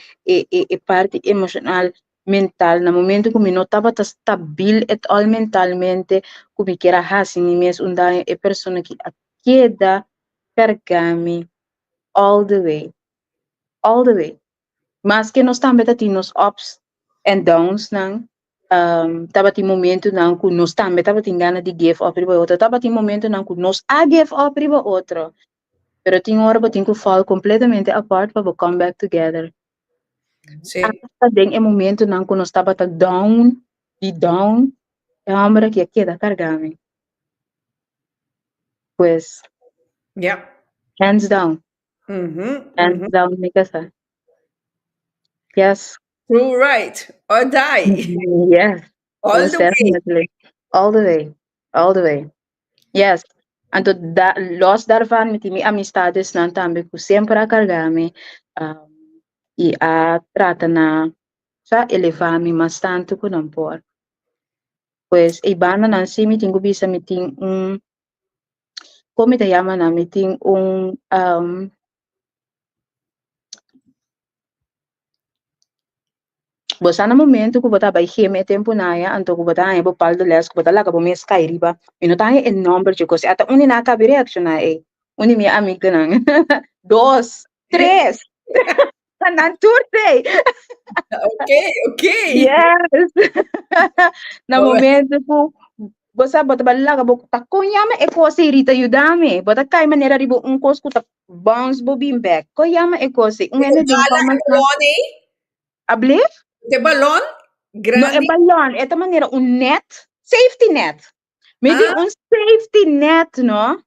parte emocional, mental, na momento que me nota para estável mentalmente, que me quer assim mim mesmo, onde é pessoa que queda carregado all the way. Mas que nós também temos ups and downs, não? Tava tem momento não que nós também tava tem ganas de give up para outra, tava tem momento não que nós a give up para outra, pero tem hora que tem que fall completamente apart para come back together. Sim. Hasta tem momento não que nós tava down, é a hora que queda cargame. Pues, hands down. Hands down, me casa. Yes. True right or die. Yes. All the definitely. way. All the way. Yes. Anto los daarvan met die amistades nan tambe ku sempre a cargame e a trata na sa elevami mas tanto ku não por. Pues ibana nan si meeting ko bisa meeting como te llama na meeting bosa na momento ko bota by him tempo na ya anto ko bota ay bo paldo les ko bota la ka bo mes kai riba ino tayo en number ko si ata uni na ka bi reaction na uni mi amiga nang dos tres nan turte Okay. yes na Oh, momento ko bosa bota balla ka bo takko yama e ko si rita yudame bota kai manera ribo un kos ko tak bounce bo bim back ko yama e ko si un ene ding bala pa e mas na balon, eh? able De balon? no é Grande? balão, é da maneira um net, safety net. Me tem Ah, um safety net, não?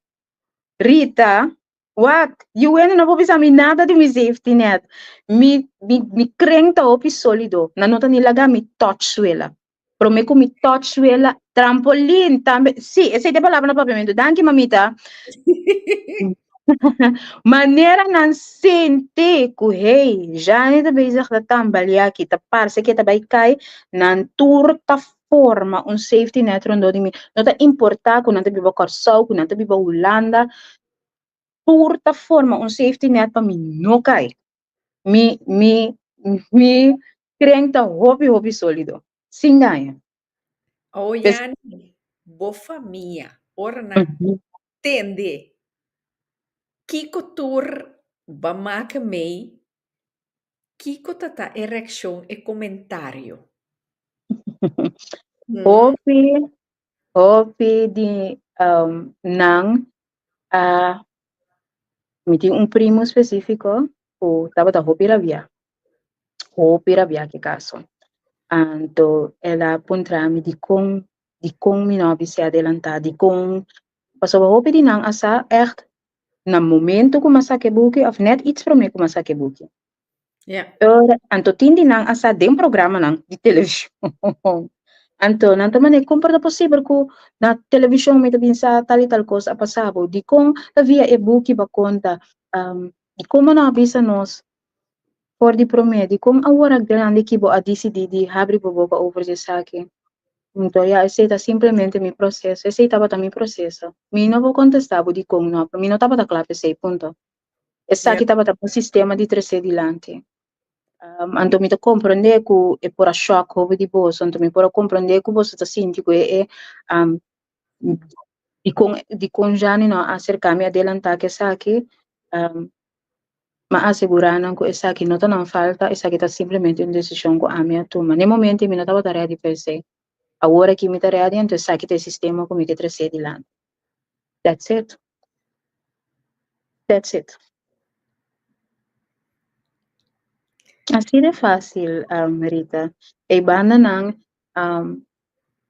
Rita, what? You ainda não vou pensar me nada de me safety net. Me crenta opi sólido. Na nota ni laga me touch suela. Pro me com me touch suela, trampolim também. Sim, essa é a palavra no papiamento. Danke, mamita. Maneira não sente que hey, já nem da bezig da tambalia que tá parece que tá vai cai nan turta forma um safety net rondo de mim. Não tá importar que não tá biba Corsol, que não tá biba Holanda, turta forma um safety net para mim não cai. Me crenta hobby sólido. Sim ganha. oh, Pes- yani, bofa mia. Ora na Mhm. tende. Kiko tur bamaka mei. Kiko tata erection e comentario. Hmm? Hobby, hobby de nang me tinha um primo específico, o estava da roupa via que caso. Então, ela apontou-me de como me não se adelantar, de como passou a roupa de não asa echt na momento como asa que buque, of net iets para mim como asa que buque. Ja. Então, tinha não asa de programa não de televisão. Então, não também como é possível que na televisão me pensa tal e tal coisa passava, de como havia e-book ba conta, de como não avisa nós por di promedi, kung awara grande que bo a decidir abrir boca over de saque. Então, ya aceita simplesmente mi processo, aceitava também processo. Mi não vou contestar, de como não, mi não estava da clave, sei, ponto. Essa Ja. aqui estava um sistema de trazer dilante. Então, mi to compreender que é por a choque, houve de bolso, então, mi por compreender que você está sentindo que um, de com já não acercar-me adelantar que essa aqui, ma-aseguranan ko esa que não não falta, essa que está simplesmente uma decisão que a minha toma. No momento, eu não estava tarefa de pensar. Agora que me tarefa então essa que tem sistema como que trazer de lá. That's it. That's it. Assim de fácil, Rita. E banda não,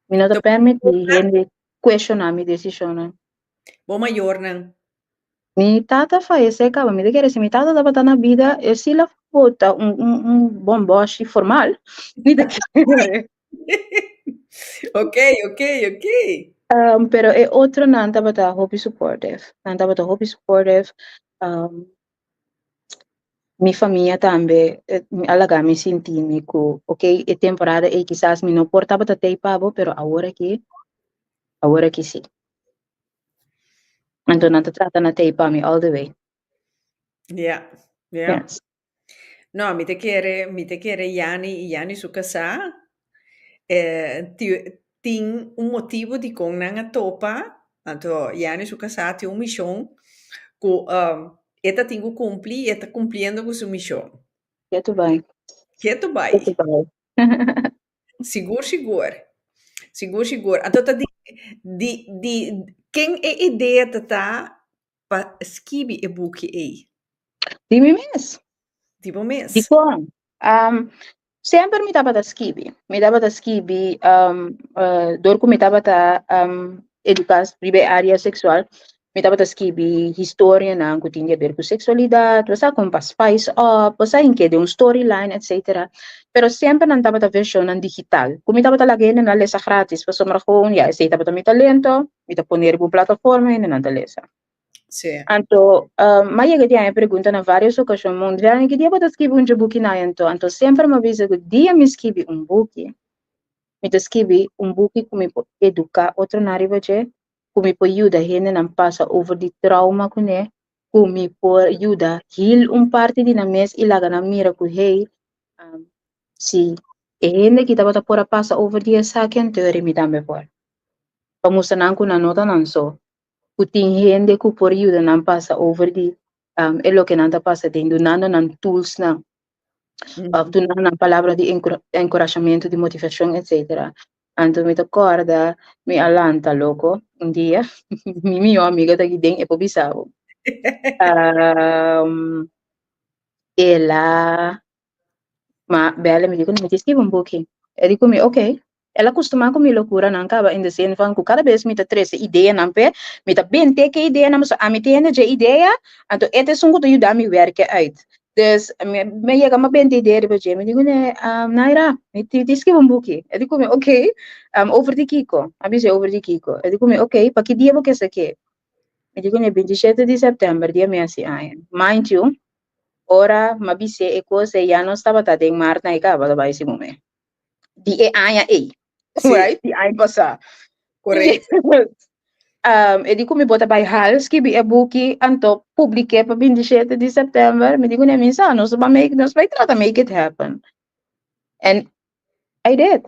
me não te permite gente questionar minha decisão. Bom maior não. Mi tata faz acaba, me querer se mi tata estava na vida, e se ela bota bom boche formal, me querer. Ok, ok, ok. Pero e outro não estava da hobby supportive. Não estava da hobby supportive. Um, minha família também, alaga me senti me que, ok, é temporada e quizás me não portava da tei pavo, pero agora que sim. Então não te trata na tei para me all the way. Ja, ja. Yes. No, mi te quiere Yani su casa. Ting un motivo di con nanga topa. Anto Yani su casa ti un mission. Ku eta tingu cumpli, eta cumpliendo con su mission. Que tu vai. Que tu Que tu vai? vai. Sigur, sigur. Sigur, sigur. Anto ta quem é ideia tata pa skibi e buki ei? Dime mesmo. Tipo mês. Dico, sempre me dava da skibi. Me dava da skibi, dorco me dava da educar, primeira área sexual. me tava escrever história na que tinha a ver com sexualidade, você com spice up, você em de um storyline, etc. Pero sempre não tava a versão digital. Como tava lagi na lesa grátis, para somar com, ya, sei tava mi talento, me tava poner por plataforma e não lesa. Sì. Anto, mas eu tinha pergunta na várias ocasiões, mundial, que dia você escrever um book na anto sempre me avisa que dia me escrever um book, me escrever um book como pode educar outro na riba como pode ajudar gente não passa over de trauma com né, como pode ajudar heal parte de na mês e lá na mira com hey, se gente que estava por passa over de essa que teoria me dá me por. Vamos na na nota não só. Kuting gente que por ayuda não passa over de é lo que não passa tendo nada não tools não tu não palavra de encorajamento de motivação etc. Então me acorda me alanta louco um dia minha amiga daqui dentro é por Bissau ela ma bela me dijo me escreve um pouquinho eu digo me ok ela costuma com minha loucura não acaba ainda sendo fã que cada vez me tá três ideia não pé me tá bem ter que ideia não a me tem já ideia então este é um que ajuda me werken uit dus me chega uma bem ideia de você me digo né Naira me te escreve um pouquinho eu digo me ok over de Kiko a dizer over de Kiko eu digo me ok para que dia você quer que me digo né 27 de setembro dia me assim mind you ora mabise e cose ya non stava ta deng marna e kaba ba isi mume di e aya e Sì, right di ay pasa corretto. e di come bota by hals ki bi e buki anto publike pa 27 di September me digo ne minsa no so ba make no so trata make it happen and I did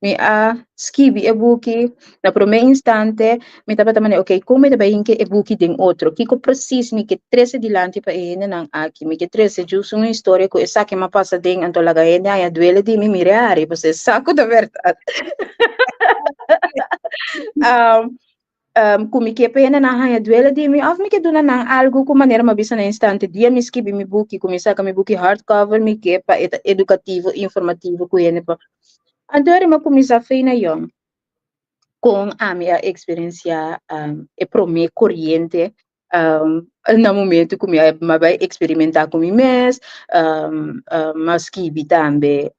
mi a skibi e buki na prome instante mi taba tamane okay come da hinke e buki ding outro kiko precis mi ke 13 dilanti pa ene nang aki mi ke 13 giusto una storia ko esa che ma passa ding anto laga ene ay duele di mi mireari pues saco da verdad um kung mi ke pena na haya duele di mi of mi ke duna nang algo ko manera mabisa na instante dia mi skibi mi buki kung isa ka mi buki hardcover mi ke pa educativo informativo ko ene pa Andore ma kumisa feina yon com a minha experiência é para mim corrente no momento que eu vai experimentar com mim mesmo mas que também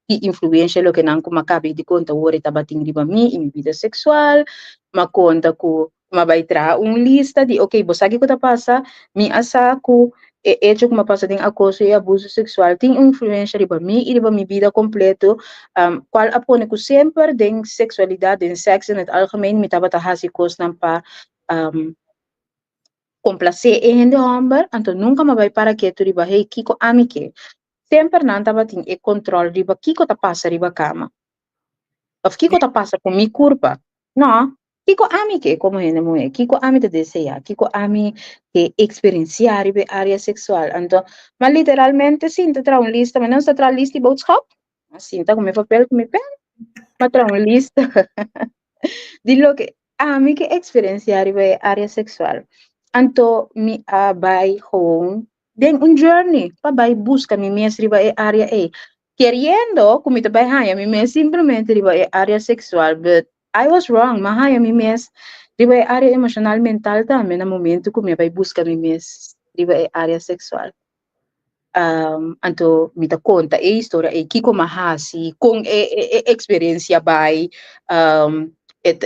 que influência lo que não como acabei de contar agora estava tendo para mim em minha vida sexual mas conta que mas vai trazer lista de ok você que está passa me asaco e hecho que passa tem acoso e abuso sexual tem influência para mim e para minha vida completa qual apone que sempre den sexualidade, den sexo in het algemeen, met dat hasi kos nan pa complacer en de homber, anto nunca ma vai para que tu riba hey kiko amike. Sempre nan taba ting e control riba kiko ta passa riba kama. Of kiko ta passa com mi curpa. No, kiko amike como hene moe, kiko ami te deseja, kiko ami que experienciar riba área sexual. Anto, ma literalmente sinta tra un lista, mas não se tra lista boodschap. Sinta com mi papel, com mi pen. Matra una lista di lo che mi che experiencia ribe area sexual. Anto mi by home then un journey pa by busca mi mes riba e area e queriendo como te by haya mi mes simplemente riba e area sexual but I was wrong mahaya mi mes riba e area emocional mental también na momento como by busca mi mes riba e area sexual. Anto mita conta e história e kiko mahasi kung experiência by it,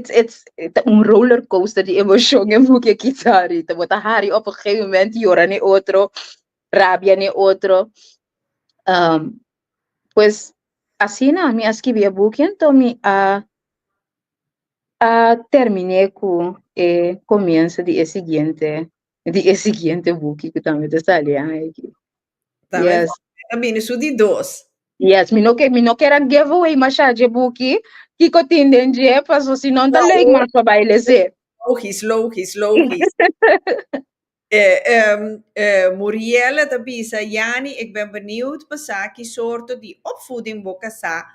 it's un roller coaster de emoção em que kita rito bota hari op een gegeven moment llora ni otro rabia ni otro pues así na mi escribí a book então mi terminé com comienzo de seguinte book que também te salía aqui. Também Yes. va bene su di dos. Yes, mi no quero giveaway masyadje buki. Kiko tinden je, paso si non ta leuk No, maar pabaile ze. logisch, logisch, logisch. Murielle de Bisa, Jani, ik ben benieuwd welke soorten die opvoeding bokken sa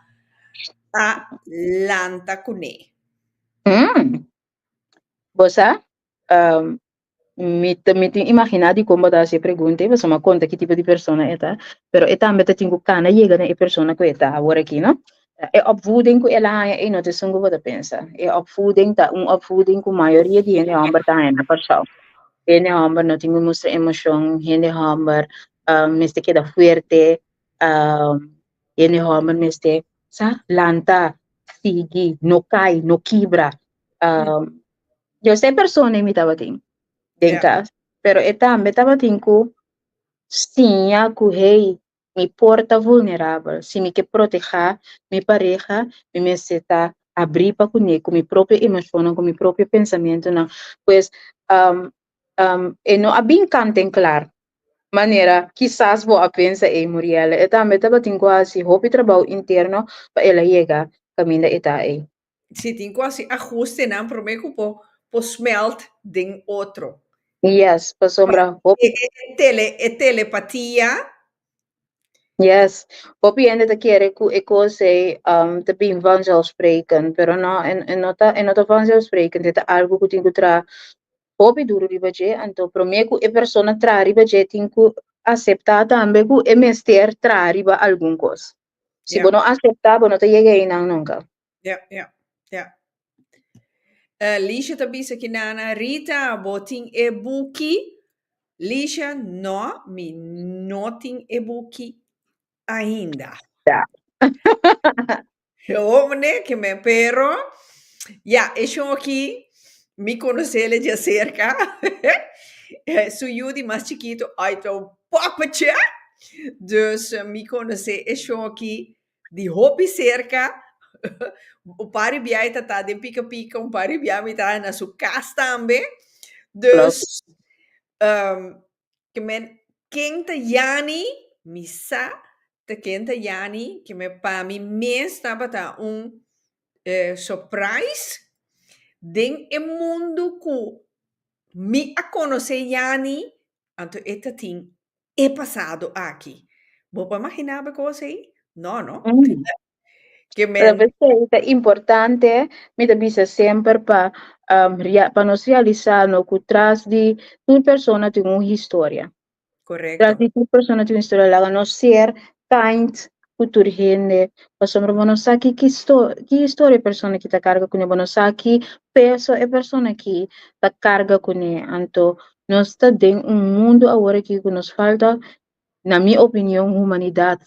a lanta kune. Bosa, mi te imaginar di como da se pregunte, mas uma conta que tipo de persona eta, pero eta ambeta tingu kana llega na e persona que eta agora aqui, no? É opvoeding que ela é não tem sungo você pensa. É opvoeding tá opvoeding que a maioria de gente homem tá na passão. Gente homem não tem muita emoção, gente homem meste queda fuerte, gente homem meste sa lanta, sigi, no cai, no quebra. Eu sei pessoa me tava tem, Yeah. pero eta me tava tem sim, que rei me porta vulnerável. Se me quer proteger, minha pareja, me necessita abrir para com minha própria emoção, com meu próprio pensamento, não. Pois, e não há bem cantem claro. Maneira, quizás vou a pensar em Muriel. E também estava tendo quase hobby trabalho interno para ela chegar caminho eta aí. Se tem quase ajuste não para mim po smelt den outro. Yes, para sombra hobby. É telepatia. Yes, Poppy ende te quiere que sei te bin vanzelfsprekend, pero no en nota vanzelfsprekend het algo que tinha tra Poppy duro riba je, anto pro me ku e persona tra riba je tinha aceitar também ku e mester tra riba algum coisa. Se Yeah. bono aceitar, bono te llega aí não nunca. Yeah. Lisha tabisa kinana Rita boting e buki. Lisha no mi noting e buki ainda. Ja. Hombre, que me pero. Ya, eso aquí, me conocerle de cerca. Su Judy más chiquito, ai tô papacha. Dus me conhecer eso aqui de hobby cerca. O pari biai tá de pica-pica, um pari biai tá na sua casa também. Dus, que men quem Yani, missa, te quem Yani, que me pa mi mês tava tá surprise, den e mundo ku me a conhecer Yani, anto eta ting é passado aqui. Vou para imaginar coisa aí? Não, não. Que Pero men, é importante, me avisa sempre para nos realizar no que traz de toda pessoa tem uma história. Tras correto. de toda pessoa tem uma história, lá não ser kind, cultura gente, passamos para não saber que história a pessoa que está carga com ele, não sabe que peso é a pessoa que está carga com ele. Então, nós estamos em mundo agora que nos falta na minha opinião, humanidade,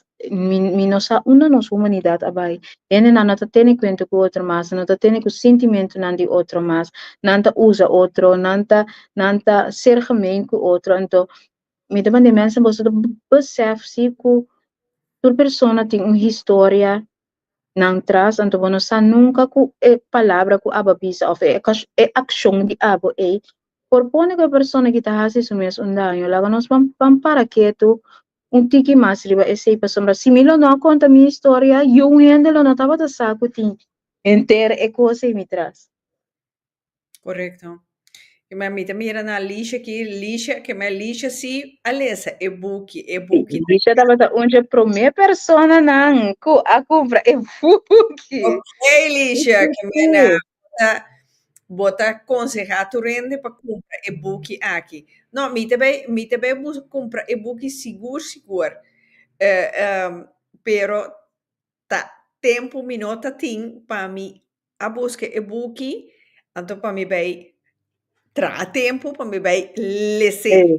nossa, uma nossa humanidade abai, ele não está tendo conta com outro mas, não está tendo com sentimento não de outro mas, não está usa outro, não está ser gemein com outro, então, me dá de mensen, você percebe se que toda pessoa tem uma história não traz, então, você sabe nunca com a palavra com a babisa, ou é ação de abo, por pôr que a pessoa que está fazendo isso mesmo, um dano, lá nós vamos para quieto, tiki mas riba esse sombra similo não conta minha história eu ainda não estava da saco tin enter e coisa me traz Correto. Que me mita mira na lixa aqui, lixa, que me lixa se alessa, e-book. deixa tava da onde pro minha persona não ku a compra e fuki Ok, lixa, que me na bota aconselhar tu rende para comprar e-book aqui. Não, me também comprar e-book seguro. Pero tá tempo minota tim para mim a busca e-book, então para mim vai tra tempo para mim vai lecer.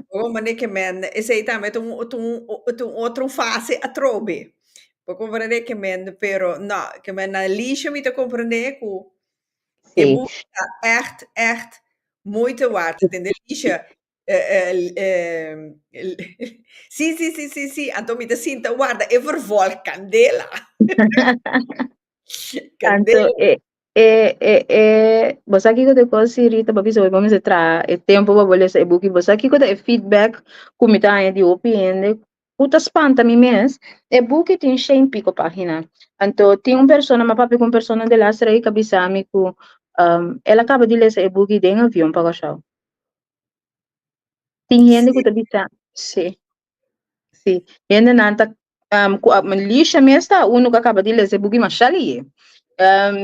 O mané que men esse aí também tem outro fase a trobe. Para compreender que men, pero não, que men na lixa me te compreender que sim e-book tá echt moeite waard. Tem de lixa sì, então me te sinta guarda, e vervol candela. tanto Candela. você aqui que coisa Rita babi so vamos entrar é tempo para bolher esse e-book você aqui que é feedback como tá aí de opinião puta espanta me mês e-book tem 100 pico página então tem uma pessoa mas papi com pessoa de lá será que cabeça me com ela acaba de ler esse e-book de avião para o tem gente que tá bisa sim sim gente não tá lixa mesmo está uno que acaba de ler esse e-book mas ali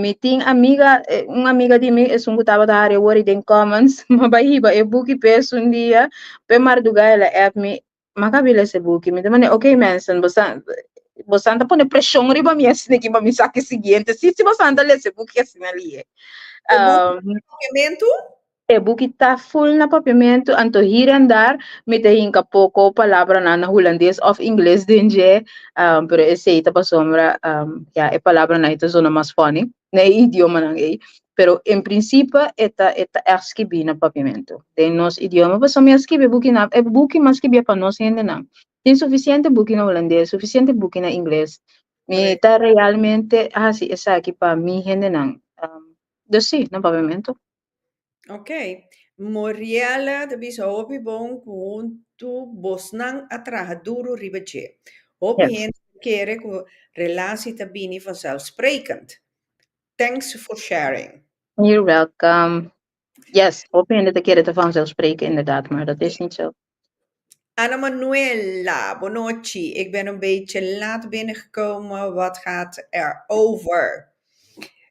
me tem amiga, uma amiga de mim, é um que estava da área Word in Commons, mas bahiba, e book peço um dia, pe marduga ela é me, macabila esse book, me demanda, ok, Manson, você anda pone pressão riba minha assim que me saque seguinte se você anda ler esse book assim ali O papiamento? e book tá full na papiamento anto hier en daar met een pouco palavra na holandês of inglês dinge pero esse tá pa sombra ja é palavra na ita zona mais funny na idioma na pero em princípio eta escrevi na papiamento de nos idioma pa sombra escrevi book na é book mas escrevi pa nós ainda não tem suficiente book na holandês suficiente book na inglês me tá realmente assim essa aqui para mim ainda não sim na papiamento. Ok. Moriela de bis hopi bon kuntu bosnang atraha duro ribache. Hopi Yes. hen kere ku relatie tabini vanzelfsprekend. Thanks for sharing. You're welcome. Yes, hoping dat ik het ervan zou spreken, inderdaad, maar dat is niet zo. Anna Manuela, Bonocci. Ik ben een beetje laat binnengekomen. Wat gaat er over?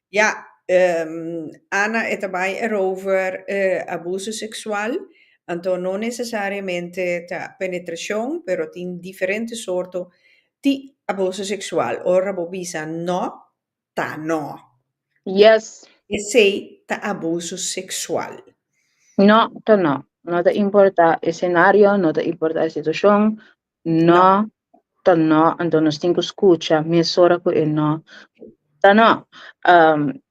Ja, Anna het daarbij erover abuso sexual. Entonces, no necesariamente ta penetración, pero tiene diferentes sortos de abuso sexual. Ora, bobisa, no, ta no. Yes. Ese ta abuso sexual. No, to no. No te importa el escenario, no te importa la situación. No, to no. Entonces, tengo escucha. Mi sora ko no. Ta no.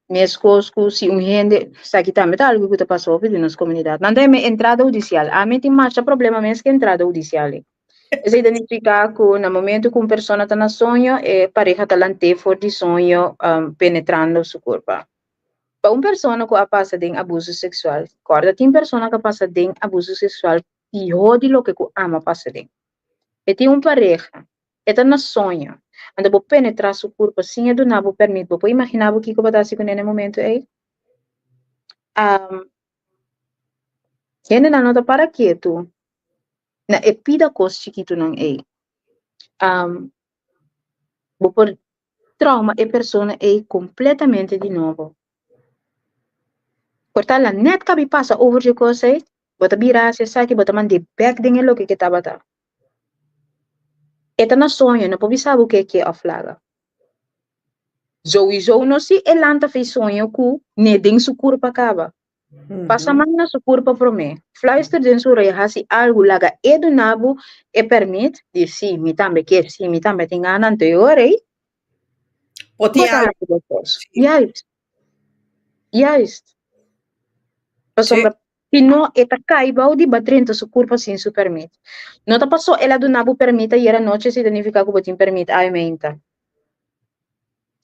Mi escosko si gente sa kita meta algo que te pasó en nuestra comunidad. Nanda me entrada judicial. A mí te marcha problema mes que entrada judicial. Essa identificar que no momento que uma pessoa está no sonho, a pareja está lá for de sonho penetrando seu corpo. Para uma pessoa que passa de abuso sexual, corda tem pessoa que passa de abuso sexual pior de lo que ama passa de. E tem uma pareja, está no sonho, anda vou penetrar seu corpo sem a donar vou permitir, vou imaginar o que vai dar se no momento aí. Quem não nota para quieto, na epida coisa chiquito não é. Vou por trauma e persona é completamente de novo. Portanto, net que passa over de coisa, bota virar se sabe bota mandar back dingen lo que estava tá. Eta na sonho, não pode saber o que é a flaga. Sowieso não se elanta fez sonho com nem den su corpo acaba. Passa mais na su corpo para mim. Fluister den su reja se algo laga e do nabo e permite dir sim, me também quer sim, me também tem gana anterior, Potia. Juist. Juist. Sombra, se não eta caiba de batrenta su corpo sem su permite. Não tá passou ela do nabo permite e era noite se identificar com botin permite a menta.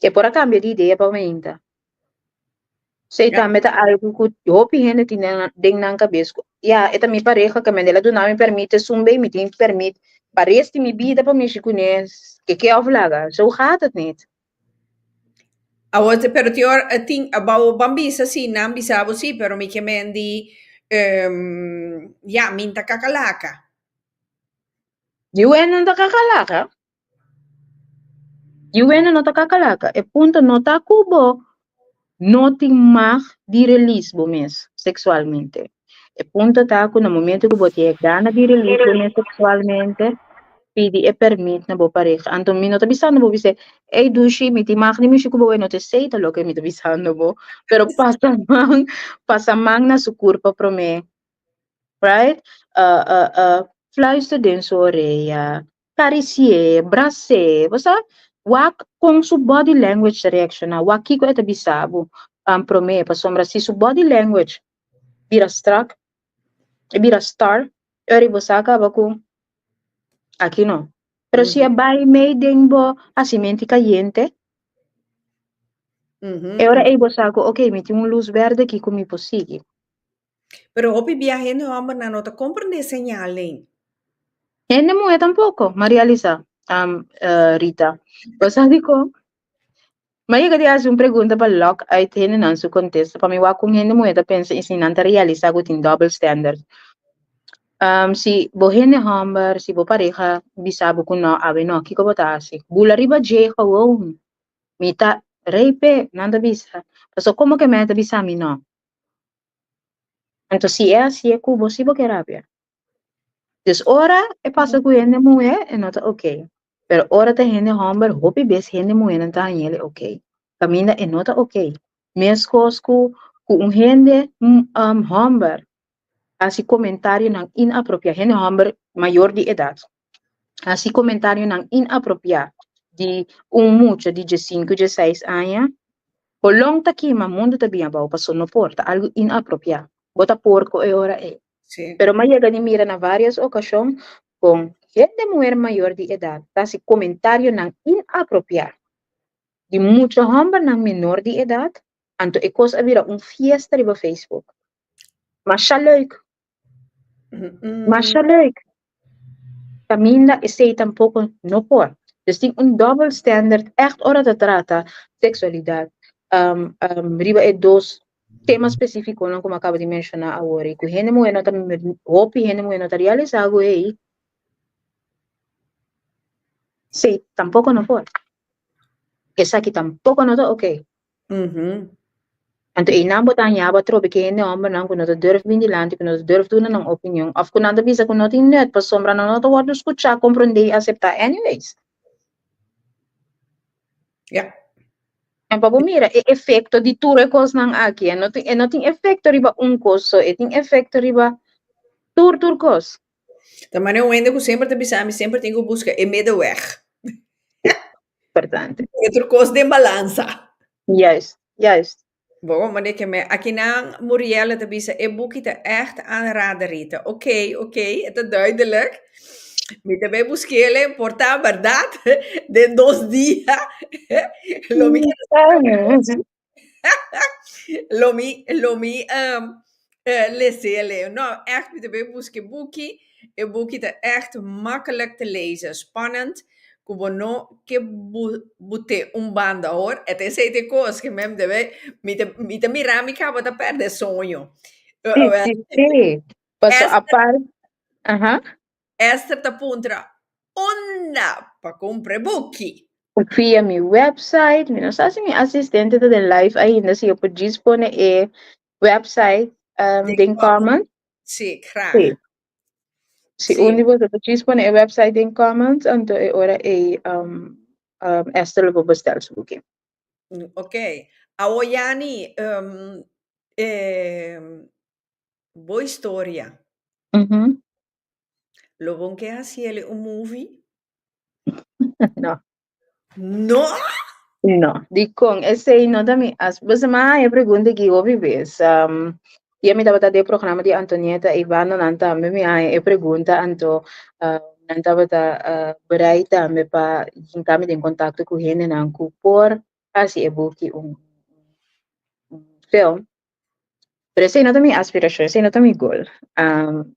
Que por a cambio de ideia para menta. Sei também tá algo que eu pihene tem na cabeça. Ya, eta mi pareja que me ela do nabo permite sumbe me tem permite. Parece mi vida para me conhece. Que aflaga. Zo gaat het niet. Pero tior ting about bambisa sì, non bisavo sì, però mi chiamendi ja, minta kakalaka. Juwen não kakalaka. Juwen não kakalaka. E punto não tá cubo. Não tem mais de release mesmo, sexualmente. E punto tá que no momento que você gana de release sexualmente, pedi e permite na boa pareja. Então, me não tá bisando, vou dizer, ei, dushi, me te mag ni me chuco boa, não te sei, tá louco, me tá bisando, bo. Pero passa man na su corpo pro me, right? Fluister dentro sua orelha, caricier, bracer, você wak com su body language reaction, wak kiko eta bisabo, pro me, pa sombra si su body language, bira struck, bira star, eri você acaba com aqui não. Pero se a vai meio dembo a semente caliente, agora aí você sabe, ok, me tem luz verde aqui como possível. Pero hopi viaje no amo na nota comprende señalen. Gente mujer tampoco, María Lisa, Rita. Você digo, mas eu queria fazer uma pergunta para Locke, aí tem no seu contexto, para mim, com gente mulher pensa ensinando a realizar o double standard. Si bo gente hamber, si bo pareja, bisabo ko no, abe no, kiko batasi. Bula riba je ko, mita, reipe, nanda bisa. So, como que meta bisa mi no? Então, se é assim, é cubo, se bo que rabia. Dus ora, e passa com gente mulher, e nota, ok. Pero ora ta hende homber, hopi bes hende moena ta ele ok. Caminda e nota ok. Mescos ku un hende homber, assim comentário não inapropriado, hende homber maior de idade. Assim comentário não inapropriado de mucho de 5, 16 anos. O long ta kima mundo ta biya ba paso no porta algo inapropriado. Bota porco e ora é. Sí. Pero llega de mira na várias ocasiões com gente mulher maior de idade, tá se comentário não inapropriado. De muito homem não menor de idade, anto e coisa vira fiesta riba Facebook. Mas já leuk, mas já leuk. Caminda e sei tampouco no por. Dus tem double standard, echt hora de trata sexualidade. Riba e dos temas específicos, não como acabo de mencionar agora. E que gente mulher não tá hopi, gente mulher não tá realizado aí. Sei, tampouco no por. Esa aqui tampouco não tá ok. Anto inang botan yaba trobe que ne homem não kuno durf vindilante kuno durf duna não opinião. Of kuno anda bisa kuno tin net pa sombra não to word escuchar, compreender, aceitar anyways. Yeah. En papo mira, e efecto di ture cos nang aqui, não tem efecto riba coso, e tem efecto riba tur cos. Da maneira eu ainda que sempre te bisami, sempre tenho que buscar e meio weg. Importante. Outro coisa de balança. Juist. Bom, maar ik me aqui na Murielle te bisa e boekje te echt aanraden Rita. Oké, het is duidelijk. Met de busquele porta verdad de 2 días. Lo mi lezen. Nou, echt met de boekje. Een boekje te echt makkelijk te lezen, spannend. Como no que bute banda hoor. Het is het coisa que mesmo deve me mirar me acaba de perder sonho. Sí. Paso aparte. Ajá. Esther te puntra onda para comprar book. Via mi website, não sei se minha assistente de live ainda se eu podia dispor e website den comment. Sim, graag. Se onde você podia dispor e website den comment, então é hora e esta lo vou bestar su book. Ok. A Oyani, boa história. Lo bom que hacer un movie? No. No, di con esse não também as você mais é pergunta que eu vives e me tava de programa de Antonieta Ivana nanta me é pergunta anto nanta bata bereita me pa kami de contato com gente não por assim é book film. Pero esse não também aspiração, esse não também goal.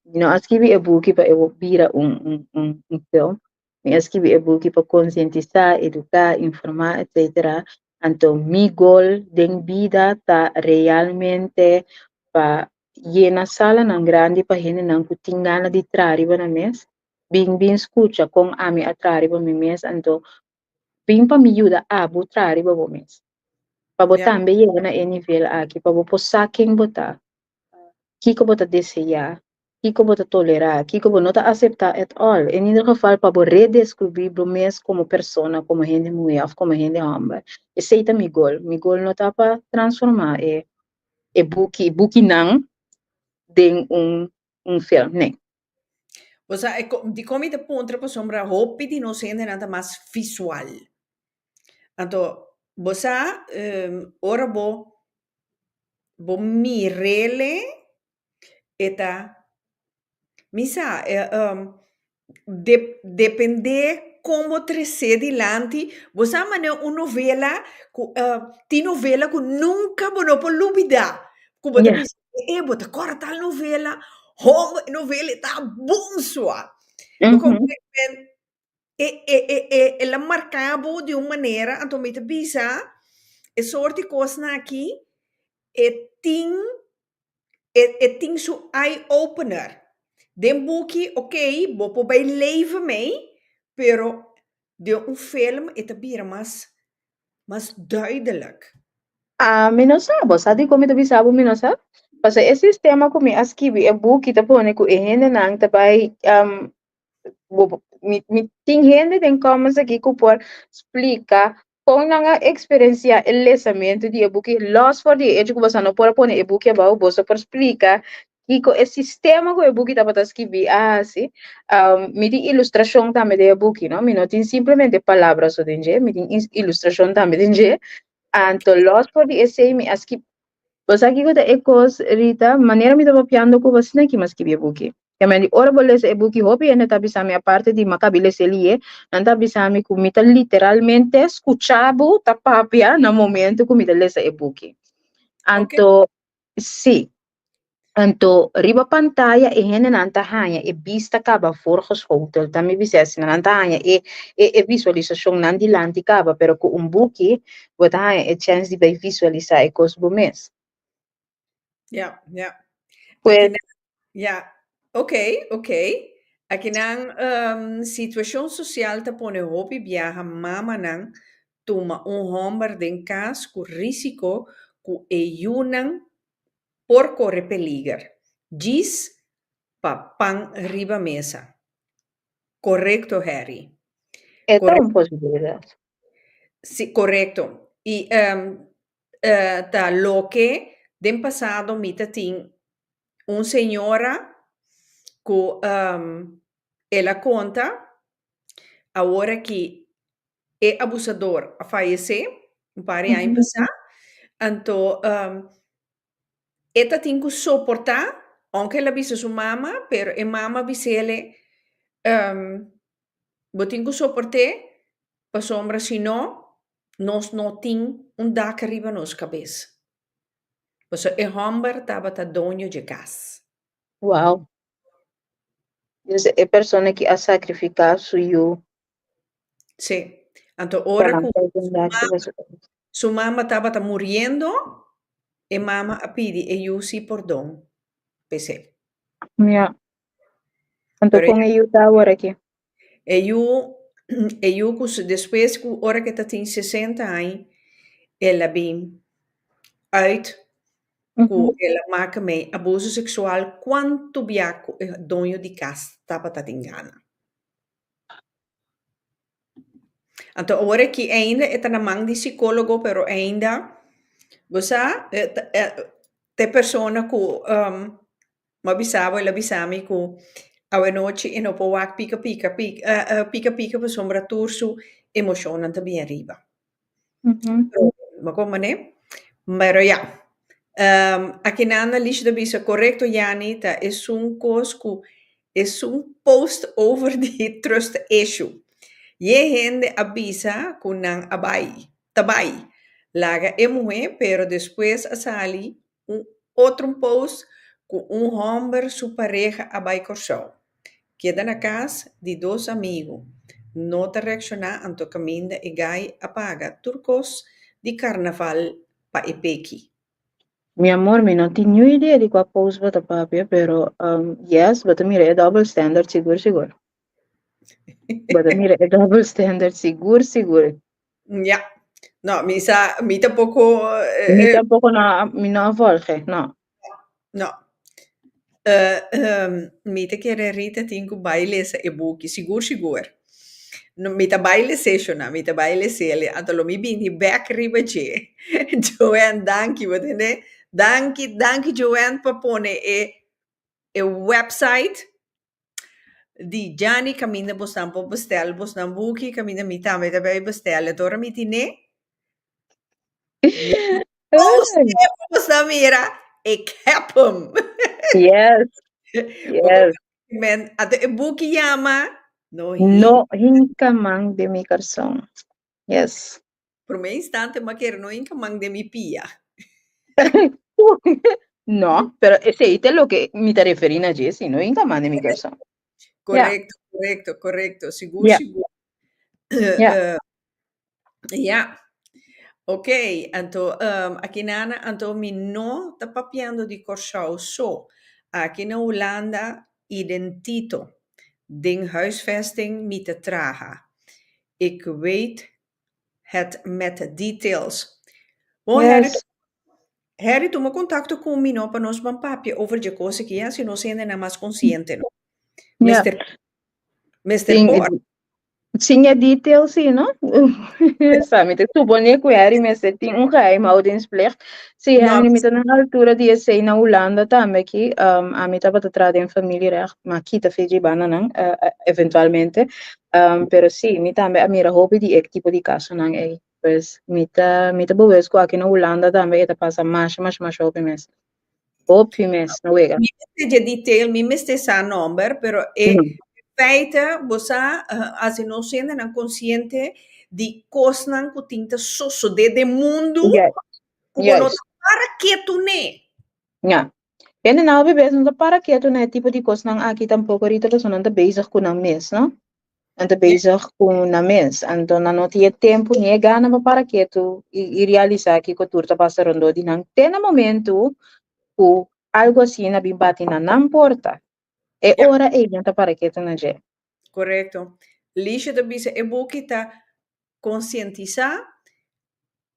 Não escrevi é book para eu virar film. Me escrevi é book para conscientizar, educar, informar, etc. Então, mi goal de vida tá realmente para llenar sala não grande para gente não que tem ganas de trabalhar na mês. Bem escuta com a minha trabalhar na mês. Então, bem para me ajudar a trabalhar na mês. Para botar também llegar na nível aqui, para botar quem botar. Kiko bota desejar, Kiko bota tolerar, Kiko bota aceitar at all. En ieder geval, para redescobrir o mês como pessoa, como gente mulher, como gente homem. Esse é mi goal. Mi goal não está para transformar buki não em filme, né? O sea, die kom je de punto para sombra hopi di no siendo nada más visual. Então, você ora bo mirele eta misa depende como trece dilante, você mane uma novela ti novela que nunca bono por lubida. Como te bota corta a novela, novela tá bom sua. Ela marcava de uma maneira, então me te bisa, e sorte coisa aqui, e tem su eye opener. Den boekje, oké, bopo bij leven mee, pero de film is het weer mas duidelijk. Mi não sabe, sabe como tu sabe, mi não sabe? Parce esse sistema como escrevi é book tá pone com gente não tá vai me tem gente tem como aqui que por explica com a experiência o lançamento de e-book loss for the edge que você não pode pôr e-book about você por explicar que o sistema que o e-book está para escrever assim me tem ilustração também de e-book não me não tem simplesmente palavras ou tem me tem ilustração também tem anto loss for the essay me aski você aqui que é coisa Rita maneira me estava piando com você não que mas que e-book que me ora boleh e-book hobby e não bisa me a parte de macabile selie não tá bisa me comita literalmente escuchavo tapapia no momento comita lesa e-book Ok, anto sim anto riba pantalla e hene nanta hanya e vista kaba forgos hotel tami bises na nanta hanya e visualização nan di lanti kaba pero ko umbuki wata hanya e chance di bay visualizar e kos bumes ja, ja. Aqui pues na ja, ok, ok. Aqui na situação social te pone hobby viaja mama nan toma homem den cas com risco com eyunan por corre peligro. Diz pa pan riba mesa. Correcto, Harry. esta Correcto. un posibilidad Sí, correcto. Y da lo que den pasado mita tin un señora que ela conta agora que é abusador a falecer um par de anos Ujú. passar, então ela tem que suportar, aunque ela visse sua mama, pero a mama visse ele tem que suportar para sombra, senão nós não tem dak arriba nos cabeça. Pues e homem estava tá dono de casa. Wow, entonces es persona que ha sacrificado su yo Sim. Então, ora para que entender que vas sua mama estava tá morrendo, e mama a pedi e eu se perdão. Pensei. ya entonces Pero con ello está ahora aquí e eu, depois que ora que está tem 60 anos, ela vem uit que Ujú. ela marca me abuso sexual quanto biaco e dono de casa estava tá engana. Então, ora que ainda está na mão de psicólogo, pero ainda você te persona que mabisabo e labisami que a noite e não pode pica pica para sombra turso emocionante também arriba. Ujú. Ma come ne? Pero ja. Aqui na lista bisa correcto, Janita, es un cosco, es un post over the trust issue. Ye gente avisa con nan abai, tabai. Laga emue, pero después sali un otro post con un hombre su pareja abai corso. Queda na casa de dois amigos. Nota reaccionar anto caminda e gai apaga turcos de carnaval pa epeki. mi amor mi no tengo idea de cuál post bata papia pero yes bata mira es double standard seguro seguro bata mira es double standard seguro seguro Ja. No, mi tampoco, mi tampoco no mi no volge no no. Mi te quiere Rita tingu baile sa e buki, sigur sigur. No, mi ta baile session, mi ta baile sele, antolo mi bini back riba che. Joanne, danki, wat ne? Danki Joanne papone e website di Gianni cammina bostan po bestel, bostan buki, cammina mi ta bei bestel, tora mi ti ne? Mi oh, Ay, step bostan mira, e capum. yes yes Men, ato e buki yama, no hi. no hinka man de mi corazón yes Por un instante, ma che no inca man de mi pia. no, pero ese es lo que me te referí a Jessy, no hinka man de mi corazón. Ya, Correcto, correcto, correcto. Sigur, ya, sigur. ya. Ja, ok. Anto, aqui nana, anto mi no ta papiando di Corsau so. Aqui na Holanda, identito. Ding huisvesting mi te traga. Ik weet het met details. Oh, Yes. Harry, toma contacto conmigo para nos van papi over de cosas que ya si no sienten nada más consciente, ¿no? Ya. Mister, Mr. Sim, Por. tinha details, sim, não? Sabe, te suponho que era, mas tem geheimhoudingsplicht. Sim, No, a mim na altura de ser na Holanda também, que a mim estava tratando em familierecht, mas aqui tá feito de banana, eventualmente. Pero sim, me também, a minha hobby de tipo de caso, não é? Pois, me tá boa, aqui na Holanda também, tá passa mais hobby mesmo. Hobby mesmo, não é? mi meste de detail, mi meste sa number, pero feite, bosa, assim não sendo não consciente de coisas que tinta sosso de mundo, Yes, que não yes. para que tu ne. Ja. En nou we bezig met para quieto, né? Tipo de coisa não aqui tampouco ahorita pessoa não está bezig com a mês, não? Não está Yeah, bezig com a mês. Então não tinha tempo nem gana para quieto e realizar que cultura está passando de não tem no momento o algo assim na bimbati não importa. É yeah, hora ele não tá para quieto na gente. correto. Lixe de bisa e bukita conscientizar,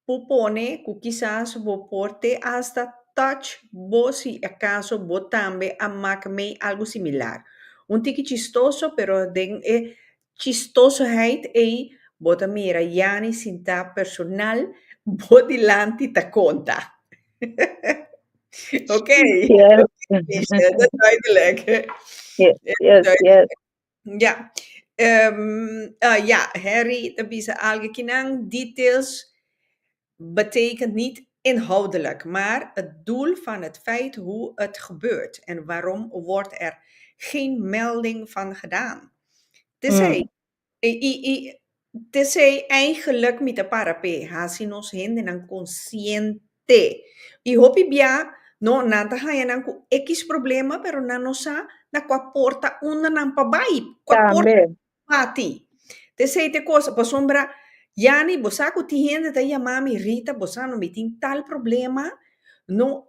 propone que quizás vos porte hasta touch, vos si acaso vos también amakme algo similar. Un tiki chistoso, pero den chistosoheid e bota mira, yani sinta personal, vos dilanti ta conta. Ok, Yes. ok, Misha, dat is duidelijk. Yes, Dat is yes, duidelijk. yes. Ja, ja, Harry, dat is algekinang details betekent niet inhoudelijk, maar het doel van het feit hoe het gebeurt en waarom wordt er geen melding van gedaan. Tenzij, tenzij eigenlijk met de parape, hasi nos hende nan consciente. E hopi bia, no, nanta haya nan ku X problema, pero na no sa, na kwa porta una nan pabai, kwa porta Também. pati. Tenzij te cosa, pa sombra, yani, bosaku ti hende ta ya mami Rita, bosano mitin tal problema, no,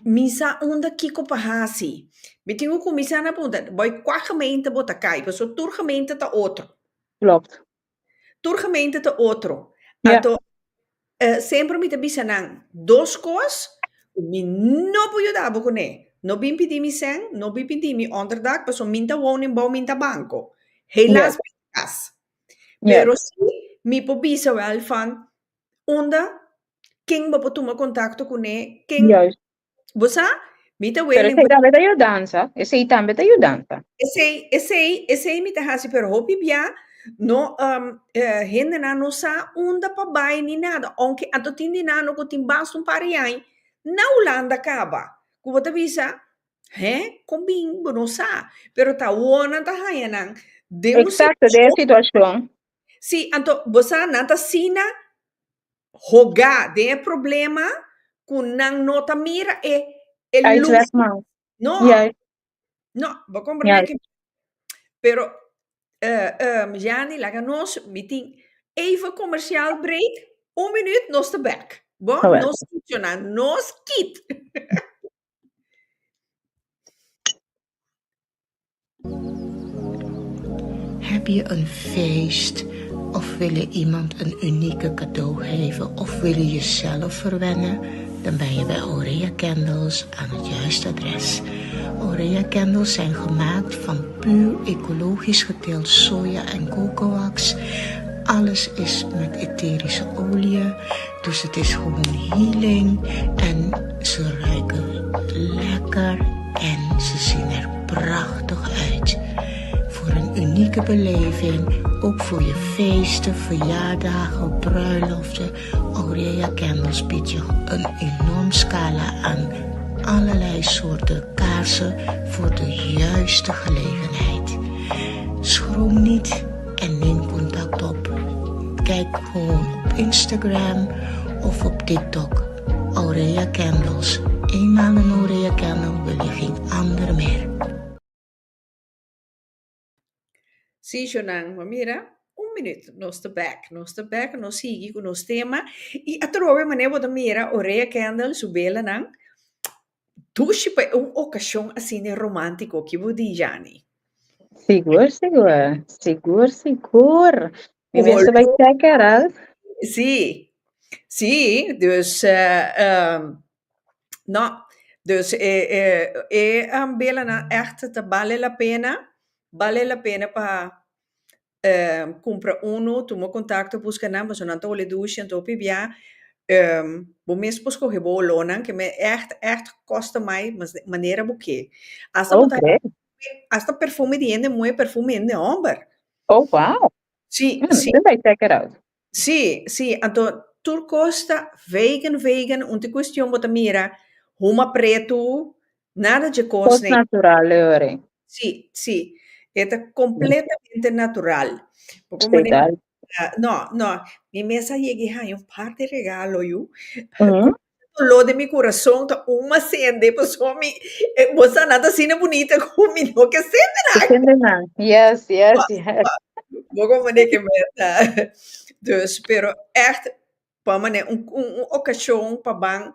misa onda kiko pahasi. Metingo com misa na punta, boy qua gemeente bota kai, so tur gemeente ta outro. Klopt. Tur gemeente ta outro. Ja. Ato sempre mi te bisa nang dos cos, mi no puedo dar bocone. No bin pidi mi sen, no bin pidi mi onderdak, so minta woning bouw minta banco. Yes. Helaas bintas. Yes. Pero sí, mi po bisa wel van onda king ba po tuma contacto con king Yes. bosa mita Pero willing esse também tá dança. Esse aí também tá dança. Ese mi hasi per hopi bia no hende na no sa unda pa bai ni nada onke ato tindi na no ko timbas um pariai na Holanda acaba ku bota visa combin bono sa pero ta wona ta hayanang de um Exacto, de situação situação. si anto bosa nata sina hoga de problema kun nang nota mira e luz Uitwegman. no Yes. no ba comprende Yes. que pero Jani, laga nos meeting even commerciaal break. 1 minuut, nos te back. Bon, Correct. nos kitchena, nos kit. Heb je een feest of wil je iemand een unieke cadeau geven of wil je jezelf verwennen? Dan ben je bij Aurea Candles aan het juiste adres. Aurea Candles zijn gemaakt van puur ecologisch geteeld soja en cocoax. Alles is met etherische oliën, dus het is gewoon healing en ze ruiken lekker en ze zien er prachtig uit. Voor een unieke beleving, ook voor je feesten, verjaardagen, bruiloften. Aurea Candles biedt je een enorm scala aan allerlei soorten kaarsen voor de juiste gelegenheid. Schroom niet en neem contact op. Kijk gewoon op Instagram of op TikTok. Aurea Candles. Eenmaal een Aurea Candle wil je geen andere meer. Sim, Jonan, maar mira, 1 minuut, nos te back, nos sigue con nos tema. E a trove maneira da mira, Aurea Candle, subela nang. Tushi pa un ocasión assim romântico que vou dizer, Jani. Seguro, seguro. Seguro, seguro. Mi mensen bij Rollo, checken uit. sim, sim, dus, no, dus bellen echt te vale la pena. vale la pena para comprar uno, tomar contacto, buscar nada, mas não tô lhe duche, então pibia, bom mesmo busco que bom lona, que me echt kosta mais, mas de maneira buque. Hasta botar, Okay. hasta perfume de ende, muito perfume de homem. Oh, wow. Sim, sim, Then I check it out. sim, sim. Então, tudo costa vegan, uma questão bota mira, uma preto, nada de Post costa, natural, ore. sim, sim. É completamente natural. Porque Straight out. no, no, mi mesa llegué a un par de regalo, yo. Mm-hmm. Lo de mi corazón, uma sende, pues, mi, você nada assim bonita como mi, no que sende, Depende na. Yes, yes, yes. vou como que meta. Dus, pero echt, para mané, ocasião para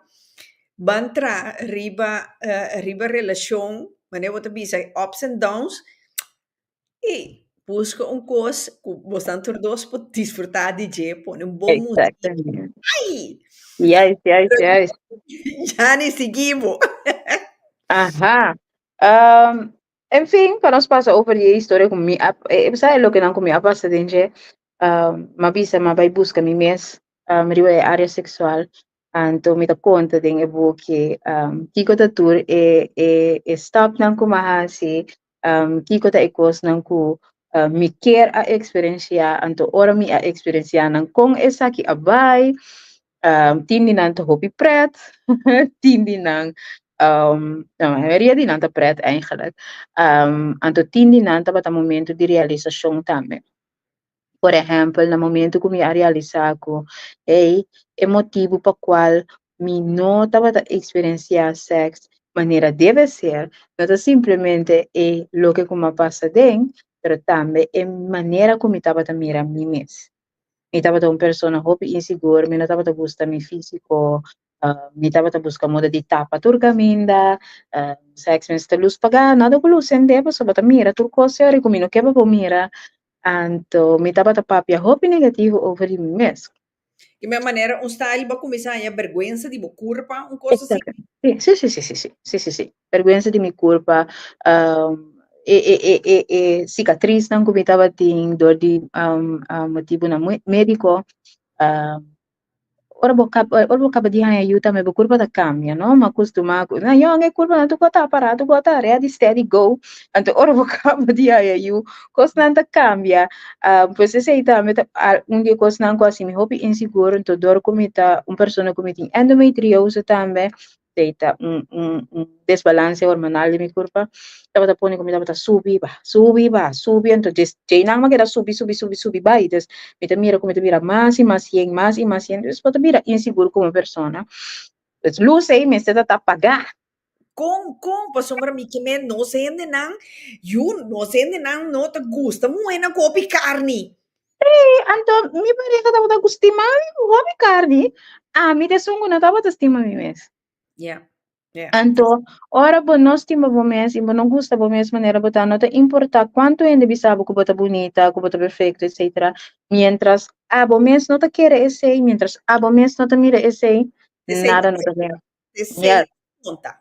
ban tra, riba relação, mané, wat bisa, ups and downs, e busca coisa que você todos pode desfrutar de je, põe bom música. Exactly. Ai! Yes, yes, yes. Já nem seguimos. Ajá. En fin, para nos pasa over die história com mi, sabe lo que não comigo passa dentro, mabisa mabai busca mi mes, riwa é área sexual, então me dá conta de que kiko ta tour e stop nang kumahasi, kiko ta ikos nang ku mi quer a experiência, então ora mi a experiência nang kong esa ki abay, tindi nang to hopi pret, tindi nang nou, maioria di nanta pret eigenlijk. Anto tindi nanta bata momento di realização também. Por exemplo, no momento que me realizar com, é motivo para qual me não estava a experienciar sexo maneira deve ser, não é simplesmente é lo que como passa dentro, mas também é maneira como estava a mirar mim mesmo. Me estava uma pessoa hobby insegura, me não estava a buscar meu físico, me estava a buscar moda de tapa turca minda, sexo me está luz pagar, nada com luz em deba, só bata mira, turco se ori comigo que ba mira, anto me estava a papia hobby negativo over mim mesmo. De minha maneira, style vai começar a vergonha de meu corpo, coisa assim. Exacto. Sí. Vergüenza de mi culpa, cicatriz não comitava ting, dor de motivo na médico, ora bo kaba diha ya yuta me bo kurba da kamya no ma kustuma ko na yo nge kurba na tu kota para tu kota ready steady go anto ora bo kaba diha ya yu kosnanta cambia pues ese ita me un dia kosnan ko assim me hopi inseguro então dor comita persona comita endometriose também deita desbalance hormonal de mi corpo tava da pone comita bata subi então jay nang magera subi ba ides me te mira más y más 100 más y más 100 después te mira inseguro como persona pues luce y me está a pagar Com, sombra mi que me não sende não, you não sende não te gusta muito copi carne. anto mi pareja tava gustima hobi carne mi te sungo na tava estima mi mes Yeah. anto ora bo não estima bo mes e bo não gusta bo mes maneira botar não te importa quanto ainda bisabo que bota bonita que bota perfeito etc mientras bo mes não te quer esse mientras bo mes não te mira esse nada não te quer Esse conta.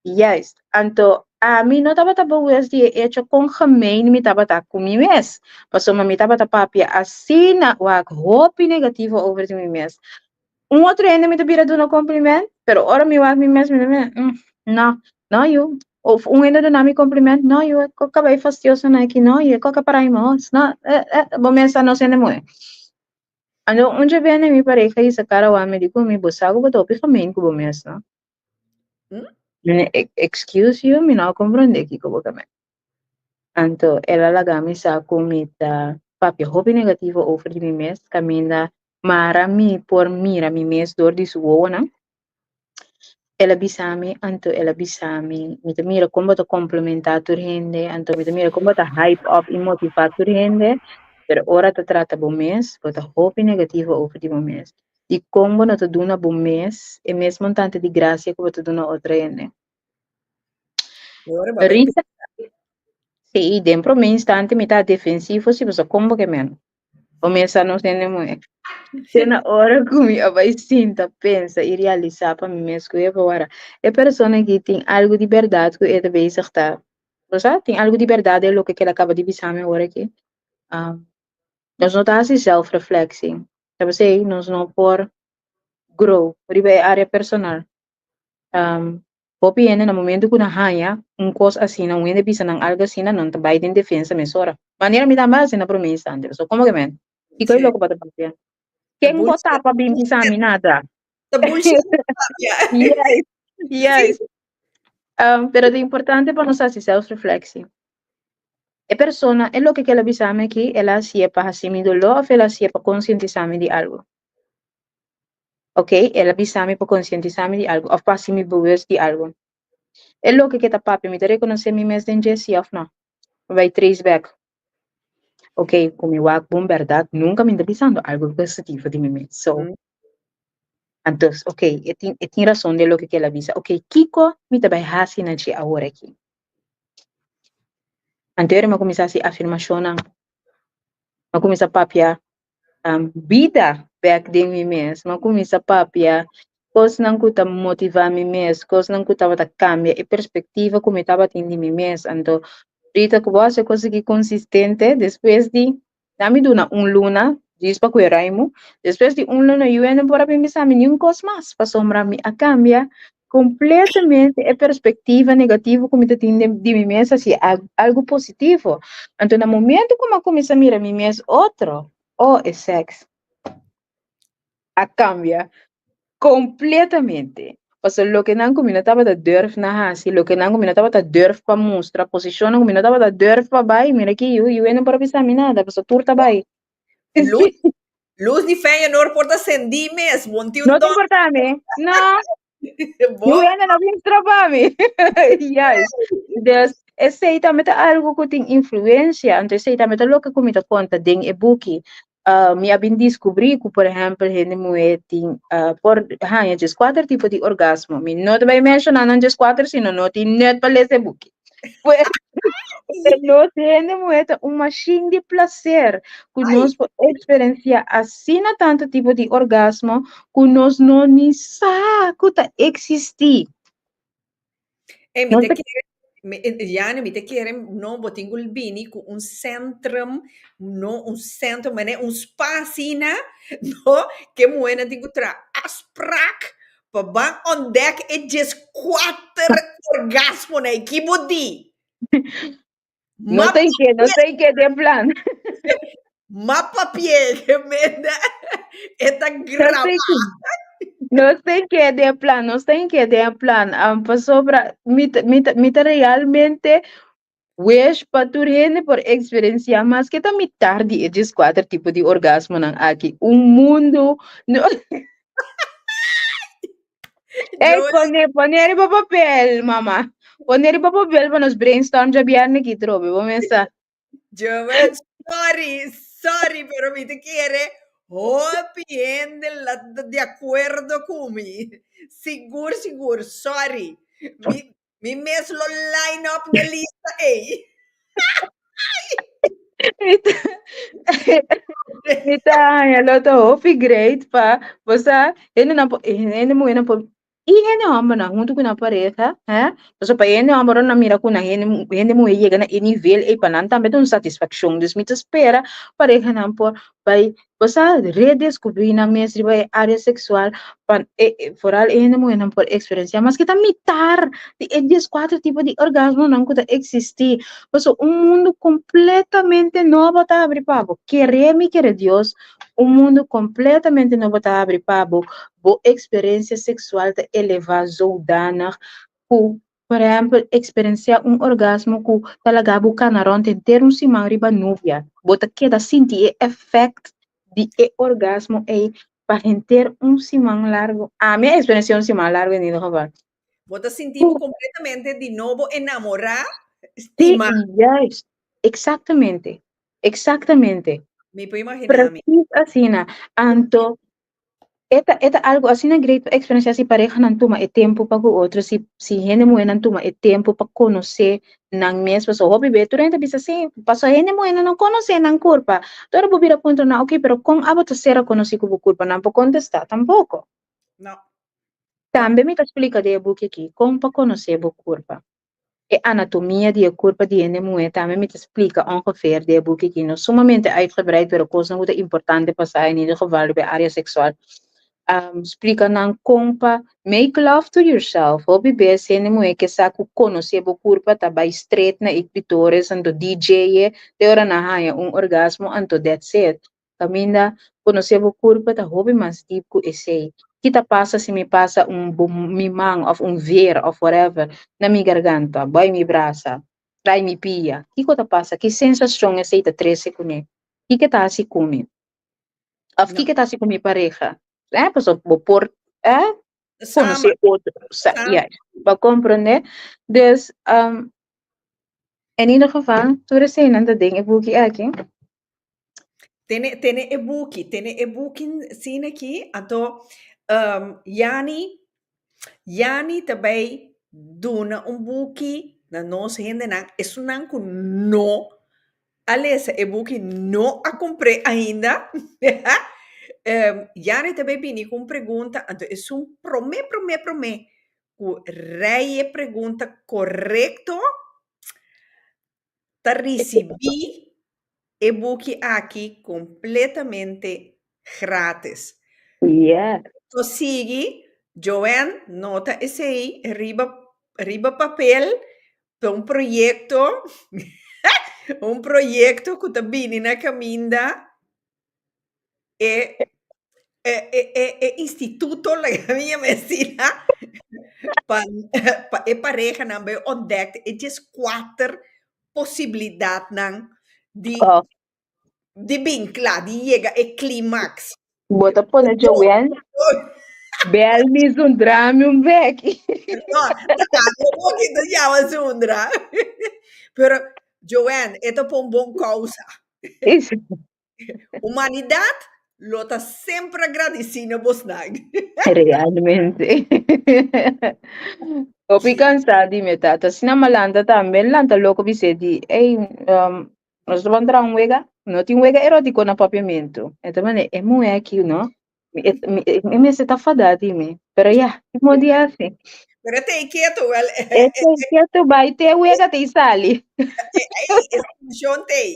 Juist. Anto, mi no taba taba wes die hecho con gemeen mi taba ta kumi mes. Paso mi taba ta papia assim na wak hopi negativo over de mi mes. Outro ainda me tabira do no cumprimento, pero ora mi wak mi mes mi no you. Of ainda do na mi cumprimento, no you ko kabay fastioso na ki no you ko kaparay mo. No, bo mesa no se ne mo. Ano, unja bene mi pareja y sa cara wa me di ko mi bosago ba topi gemeen ko bo mes no. Excuse you, mi no comprende ki ko kami. Anto, ela lagami sa kumita papi hobi negativo over mi mes, kamina marami por mira mi mes dor di suona. Ela bisami, mi te mira como to complementar tu rende, anto mi te mira como to hype up e motivar tu rende, pero ora te trata bom mes, bota hobi negativo over di bom mes. E como não te duna bom mes, e mesmo tanto de graça que te duna outra rende. Rita, sì, dentro me instante mi sta defensivo, si posso combo che meno. O messa non se ne muove. Se na hora come vai sinta, pensa e realiza para mim mesmo que eu agora. É pessoa que tem algo de verdade que é de vez está Você tem algo de verdade é o que ela acaba de dizer agora aqui. Nós não estamos self-reflexing. Sabe, nós não por grow, riba área personal. Popi ene no momento que na hanya, coisa assim, não ende bisa ng algo assim, não trabalha em defesa mesora. Maneira me dá mais na promessa, so como que men? Ikaw Sí. logo para papia. Quem Bullshit. gota pa bim bisa mi nada. The bullshit. Yeah. Yes, yes. Sí. Pero é importante para nós fazer self-reflexing. A persona, é o que ela bisa aqui, ela se é para assumir dolor, ela se é para conscientizar de algo. Ok? Ela bisa para conscientizar de algo, ou para assumir bewust de algo. É o que está papi, me reconhecer mi mes de si of não. Vai trace back. Ok, como eu bom verdade, nunca me pensando algo positivo de mim. So, então, ok, eu tenho razão de lo que ela avisa. Ok, Kiko, me também hasi na ti agora aqui. Anterior, eu comecei a afirmação, eu comecei a papia vida back de mim mesmo, eu comecei a papia coisas não que tá motivar mim mesmo, coisas não que tava cambia e perspectiva como eu tava tendo de mim mesmo. Então, Rita, que você conseguir consistente depois de dá-me duna luna, diz para que raimo, depois de luna eu ainda para pensar nenhum coisa mais, para sombrar me a cambia completamente a perspectiva negativa como eu tenho de mim mesmo, assim, algo positivo. Então, no momento como eu começo a mirar mim mesmo, outro, é sexo, a cambia completamente. Porque lo que não combina estava da durf na hasi, lo que não combina estava da durf para mostrar, posição não combina estava da durf para vai, mira aqui, eu não para pensar nada, porque tu tá vai. Luz de Feyenoord wordt ascendi mesmo. Não te importa a mim? Não, eu ainda não vim trabalhar me. Yes. Dus, esse também é algo que tem influência, então esse também é o que comida conta de e-book. Me abin descobri que, por exemplo, gente mulher tem por hanya just 4 tipos de orgasmo. Me não vai mencionar não just 4, sino não tem net para ler esse book. Pues, nós gente mulher uma machine de prazer que nós experiencia assim na tanto tipo de orgasmo que nós não nem sabe que existe. Jane, mi te quieren no botingul bini cu un centrum, no un centrum, mene un spasina, no, que muena tingu tra asprak, pa bang on deck it just 4 orgasmo na ikibodi. Não sei que de plan. Mapa pie, que menda, eta grava. Não sei que de plan, não sei que de plan. Passou para mita realmente wish para tu gente por experiência, mas que tá me tarde esses 4 tipos de orgasmo não aqui. Mundo não. Ei, poner para papel, mamá. Poner para papel para nos brainstorm já viernes aqui, trobe. Vamos começar. Joel, sorry, pero mi te quiere bien de acuerdo conmigo. Seguro, sorry. Mi mes lo line up na lista, eh. Mita, hello to hopi great pa. Basta, hindi mo ina po. Ihe na amba na hunto ko na pareha, ha? Basta pa ihe na amba ron na mira ko na hindi mo iye na inivel e pananta meton satisfaction. Dus mita espera pareha na po. Pai, basta redescobrir na mesri ba área sexual pan foral ihe mo ina por experiência, mas kita mitar de esses 4 tipos de orgasmo não que existir. Basta mundo completamente novo tá abrir pabo. Querer me querer Deus, mundo completamente novo tá abrir pabo. Bo experiência sexual te elevar zodanig ku, por exemplo, experienciar orgasmo ku talaga bukan naron te ter simang riba nuvia. Bota queda sentir effect de orgasmo para ter simang largo. A minha experiência simang largo ni no ba. Bota sentimos completamente de novo enamorar. Sí, yes. Exactamente. Me puedo imaginar. Así na. Anto, esta algo assim na great experiência se pareja não toma tempo para o outro, se gente mulher não toma tempo para conhecer não mesmo, só hobby beto renta bisa assim, passa gente mulher não conhece não culpa, todo o bobira ponto na ok, pero com a bota ser a conhecer com culpa não pode contestar tampouco. Não. Também me explica de book aqui, como para conhecer a culpa. anatomia die corpo die mulher também me explica ongeveer de boek que não sumamente uitgebreid, pero coisa muito importante passar in ieder geval bij área sexual. Explica não compa, make love to yourself. Hobby best ene mulher que saco conhecer o corpo tá by straight na clitoris ando DJ de hora na haya orgasmo anto that's it. Caminda conhecer o corpo tá hobby mais deep que esse. Kita passa se me passa mimang of veer of whatever na mi garganta, boy mi brasa, trai mi pia. Kiko ta passa, que sensação é essa trece com ele? Kika tá assim comigo. Of kika tá assim com minha pareja. Pues por conocer outro. Yeah, para compreender. Dus, in ieder geval, toen is een ander ding, ik boek aqui. Tiene e-booking sin aqui, então Yani também dona bookie na nossa gente não isso não que não aliás e-booking não a comprei ainda Yani também vini com pergunta então é promê o rei pergunta correto tá recebi e-book aqui completamente grátis. Yeah. Então, sigue, Joanne, nota esse aí, arriba papel, para um projeto que está vindo na caminda, instituto, la minha medicina, para pareja, não bem ontdekt, é 4 possibilidades de vinclar, de chegar ao clímax. Bota por na Joanne. Bel mis un drama un vecchio. No, un poquito llama Sundra. Pero, Joanne, esto es una buena causa. Humanidad lo está siempre agradeciendo a vos. Realmente. Ho cansado di metà. Se non malanda também, lanta louco vi se di, nós vamos entrar wega, não tem wega erótico no papiamento. Então, é muito aqui, não? Me se tá fadado em mim. Pero ya, como dia assim. Pero te quieto, well. Quieto, vai ter wega te sali.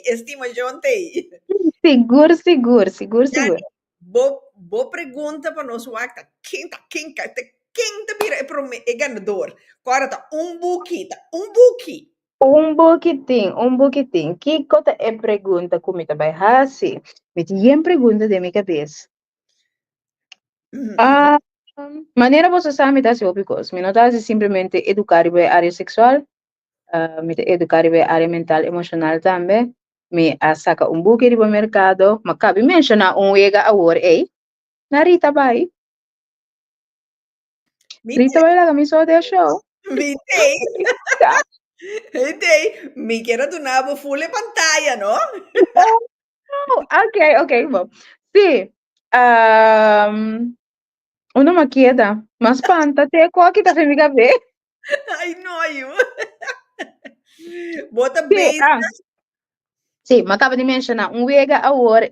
Estimação te. Seguro. Boa pergunta para nós, quem te vira é ganador? Agora tá um buquinho. Um pouquinho. Que coisa é pergunta como está vai assim? Me tinha pergunta de minha cabeça. Maneira você sabe tá se opicos. Me não tá simplesmente educar sobre área sexual, me educar sobre área mental, emocional também. Me saca pouquinho do mercado, mas cabe mencionar ega agora, na Rita vai. Rita vai lá, me só de show. Me quero donar full pantalla, ¿no? Ok, bom. Sim. Una me queda, mas pántate, qual que tá sem me ver? Ai, não, bota bem. Sim, mas acaba de mencionar, wega agora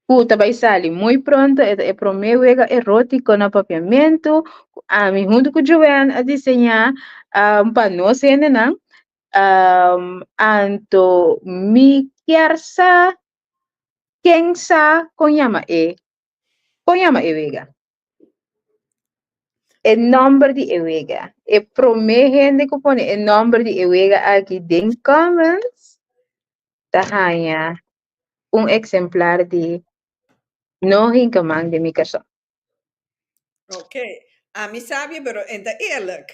puta vai sair muito pronto, é pro meu wega erótico no papiamento, me junto com o Joanne a desenhar, para nós ainda não, anto me quer sa, quem sa, conhama wega. O nome de Ewega. E promete que põe o nome de Ewega aqui em comments. Tahanya exemplar de no hinkamang de Mikaso. Ok. A mim sabe, pero ainda eerlijk.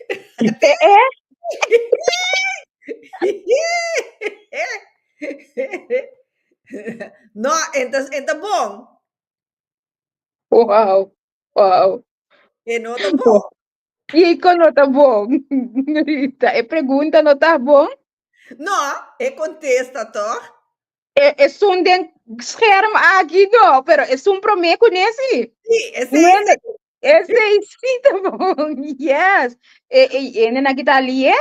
No, ainda bom. Wow. E não tá bom. E que não tá bom? E pergunta não tá bom? Não, e contesta, toch? É scherm aqui, não, pero é prometo nesse. Sim, esse tá bom, yes. E na que tá ali,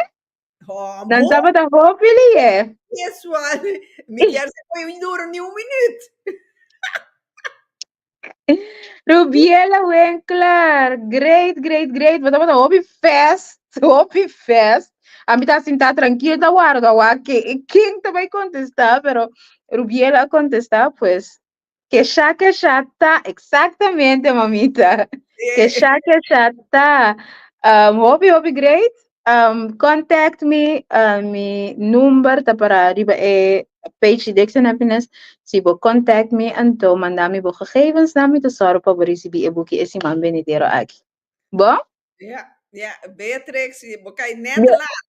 Dan tava da roupa, ele é. Pessoal, me quer se foi duro nem minuto. Rubiela Winkler, great. Wat dat hobby fast. Hopi Fest. A mí está sentada tranquila, guarda, ¿quién te va a contestar? Pero Rubiela contesta, pues, que ya está, exactamente, mamita. Que ya está. Hopi, great. Contact me, mi number está para arriba, page Dixon Happiness. Si vos contact me, então mandar me vos gegevens naar me te zorgen para receber een boekje, is iemand benedero aqui. Bom? Ja, Beatrix, je kan net Ja. laat.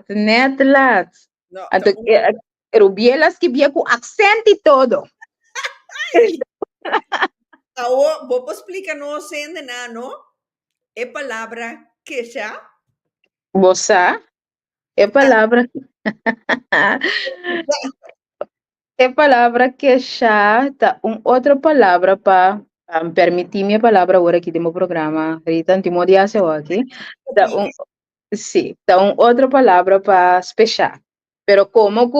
Net te laat. No, Então, Rubielas que via com accent e todo. Ahora, vos explícanos en no? ¿Es palabra que ya? Você é palavra. É palavra que já tá outra palavra para permitir minha palavra agora aqui no meu programa. Rita, antimo de aqui. Tá sim, tá outra palavra para fechar. Pero como que,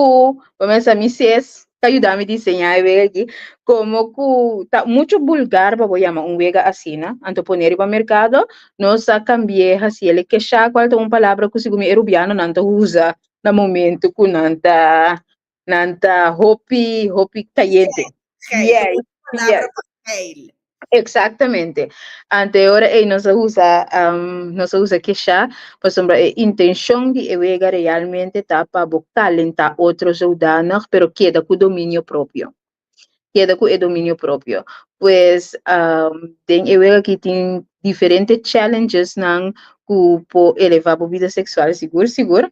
vamos a mí si es que ayudarme a diseñar aqui, como que tá muito vulgar para llamar un vega assim, né? Anto poner para mercado, nós a cambiar assim, ele que já qual tá uma palavra que se como erubiano não usa no momento que nanta hopi caliente. Yes. Yes. Exactamente. Ante ahora no se usa queixar, por sombra intenção de ewega realmente tá para talentar outros ciudadanos, pero queda com domínio próprio. Queda com o domínio próprio. Pues, tem ewega que tem diferentes challenges nang po elevar a vida sexual seguro.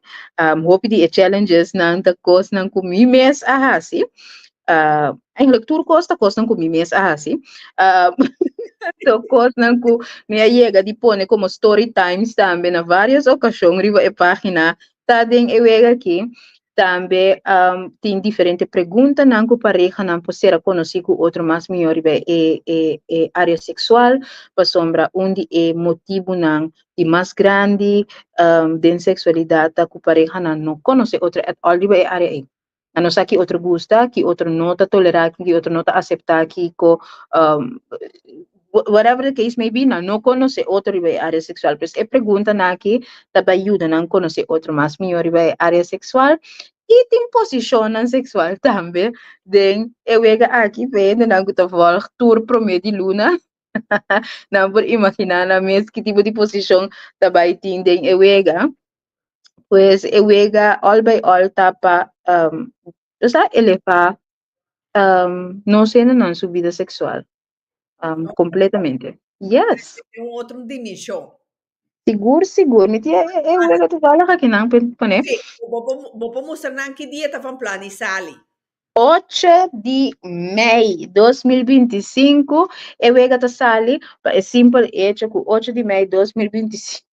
Hope de challenges nang da cos nang kumimes ahasi. Eigenlijk turcosta costam com mimes assim. So costam com minha chega de pôr como story times também na várias ocasiões riba a página tá den eu aqui também tem diferente pergunta não com pareja não por ser conhecido com outro mais melhor área sexual para sombra onde é motivo não de mais grande de sexualidade com pareja não conhece outra all riba área aí. A não ser que outro gosta, que outro não está tolerar, que outro não está aceitar, que whatever the case may be, não conhece outro área sexual. Mas é pergunta aqui, também ajuda a conhecer outro mais melhor área sexual. E tem posição sexual também. Eu vejo aqui, vendo, não que está falando, tour promete luna. Não por imaginar, mesmo que tipo de posição também tem, eu vejo. Pues ewega all by all tapa elevar no sé en su vida sexual completamente. Yes. É outra dimensão. Seguro. Me tia ewega tu fala que não pone. Sim, vou mostrar que dia tá falando plano sali. 8 de maio 2025 ewega ta sali é simple hecho com 8 de maio 2025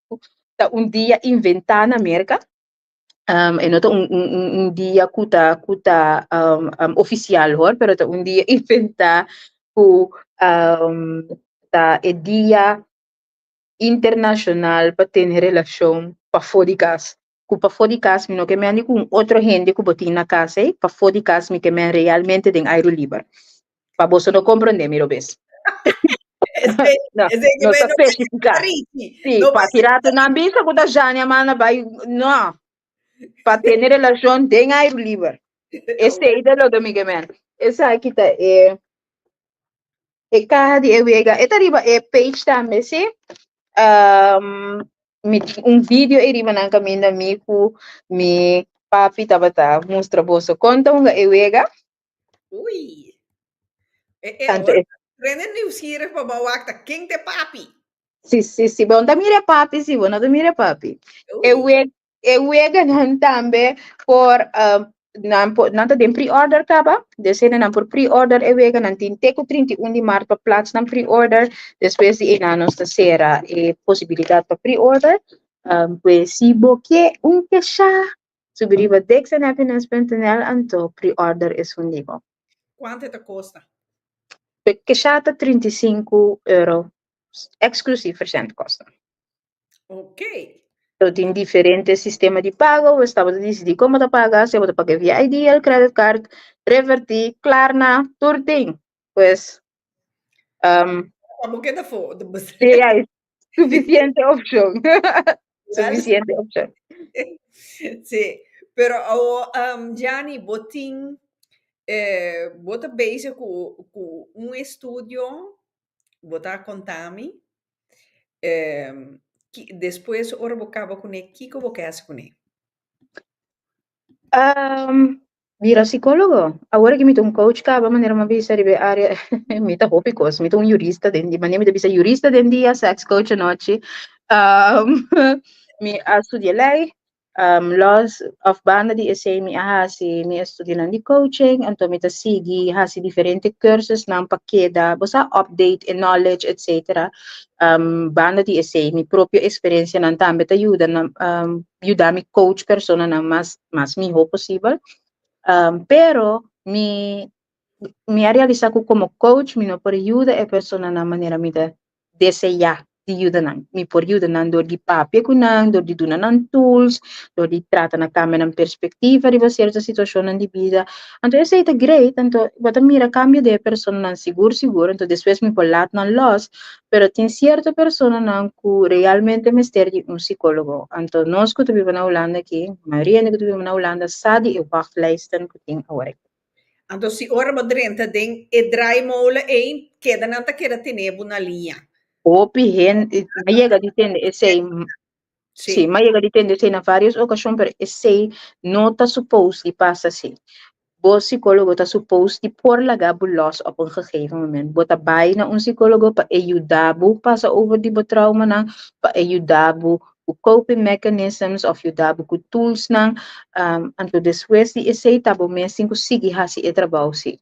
tá dia inventado na América. E não um dia kuta oficial hor, pero un dia inventa ku ta e dia internacional para ter relação para fora de casa. Ku para fora de casa, não que me andi com outro gente que botin na casa, para fora de casa me que me realmente tem aire livre. Para você não compreender, miro vez. Não está especificar. Sim, para tirar tu na bisa, kuta janya mana vai, não. Para ter relação tem aire livre. Esse é o do Miguel. Essa aqui tá carro de ewega. Esta riba é page também, sim. Vídeo aí riba nang kami na miku mi papi tabata mostra boso. Conta ewega. Ui. Prende nieuwsgierig para bawa ta king te papi. Sim. Bom, da mira papi, sim, bom, da mira papi. Ewega nan tambe por nanta den pre-order taba, desena nan por pre-order ewega nan tinteco 31 de março para plaats nan pre-order, depois de enanos da sera possibilidade para pre-order, pues si boque que já subiriba dexenhappiness.nl anto pre-order é fundido. Quanto te custa? Que já tá €35, exclusivo versend costa. Ok. Então, tem diferentes sistemas de pago, você pode decidir como te pagar, se você paga via ID, credit card, revertir, Klarna, tudo tem. Pues, Como que da fo? Suficiente opción. Well, Suficiente opción. sí, pero Gianni, botín, bota bezig com um estudio, bota contami, depois ora bocava com ele, que eu quero com ele? Mira psicólogo. Agora que me um coach ka ba maneira uma vez ribe área me tá hopicos, me um jurista de maneira me bisa jurista de dia, sex coach a noite. Me estudie lei, laws of banda di essay me ahasi me estudie di coaching, anto me ta sigi hasi differenti cursus ng pakeda, bosa update and knowledge etc. Banda di essay mi proprio esperienza nan tambe ta ayuda na ayuda mi coach persona na mas miho possible. Pero mi realiza ko como coach, mi no por ayuda e persona na manera mi da deseja di ayuda nan. Mi por ayuda nan do di papel ko nan, do di duna nan tools, do di trata na kami ng perspektiva di ba certa sitwasyon ng di vida. Anto essa ita great, anto bata mira cambio de persona nan siguro, anto después mi por lat nan loss, pero tin cierta persona nan ku realmente mester di un psicólogo. Anto nós ko tubi na Holanda aqui, maioria na ko tubi na Holanda, sadi e wachtlijsten ko ting aware. Então, se ora badrenta den e drai mola ein, queda nanta queda tenebu na linha. Opi hen, mayega di tende essay, sì, mayega di tende essay na várias ocasiões, pero essay não tá supposed di passa assim. O psicólogo tá supposed di por lagabo loss op een gegeven moment. Bota bay na un psicólogo pa ayudabo passa over di bo trauma nang, pa ayudabo o coping mechanisms of ayudabo ko tools nang, anto después di essay tabo mesing ko sige hasi e trabaho si.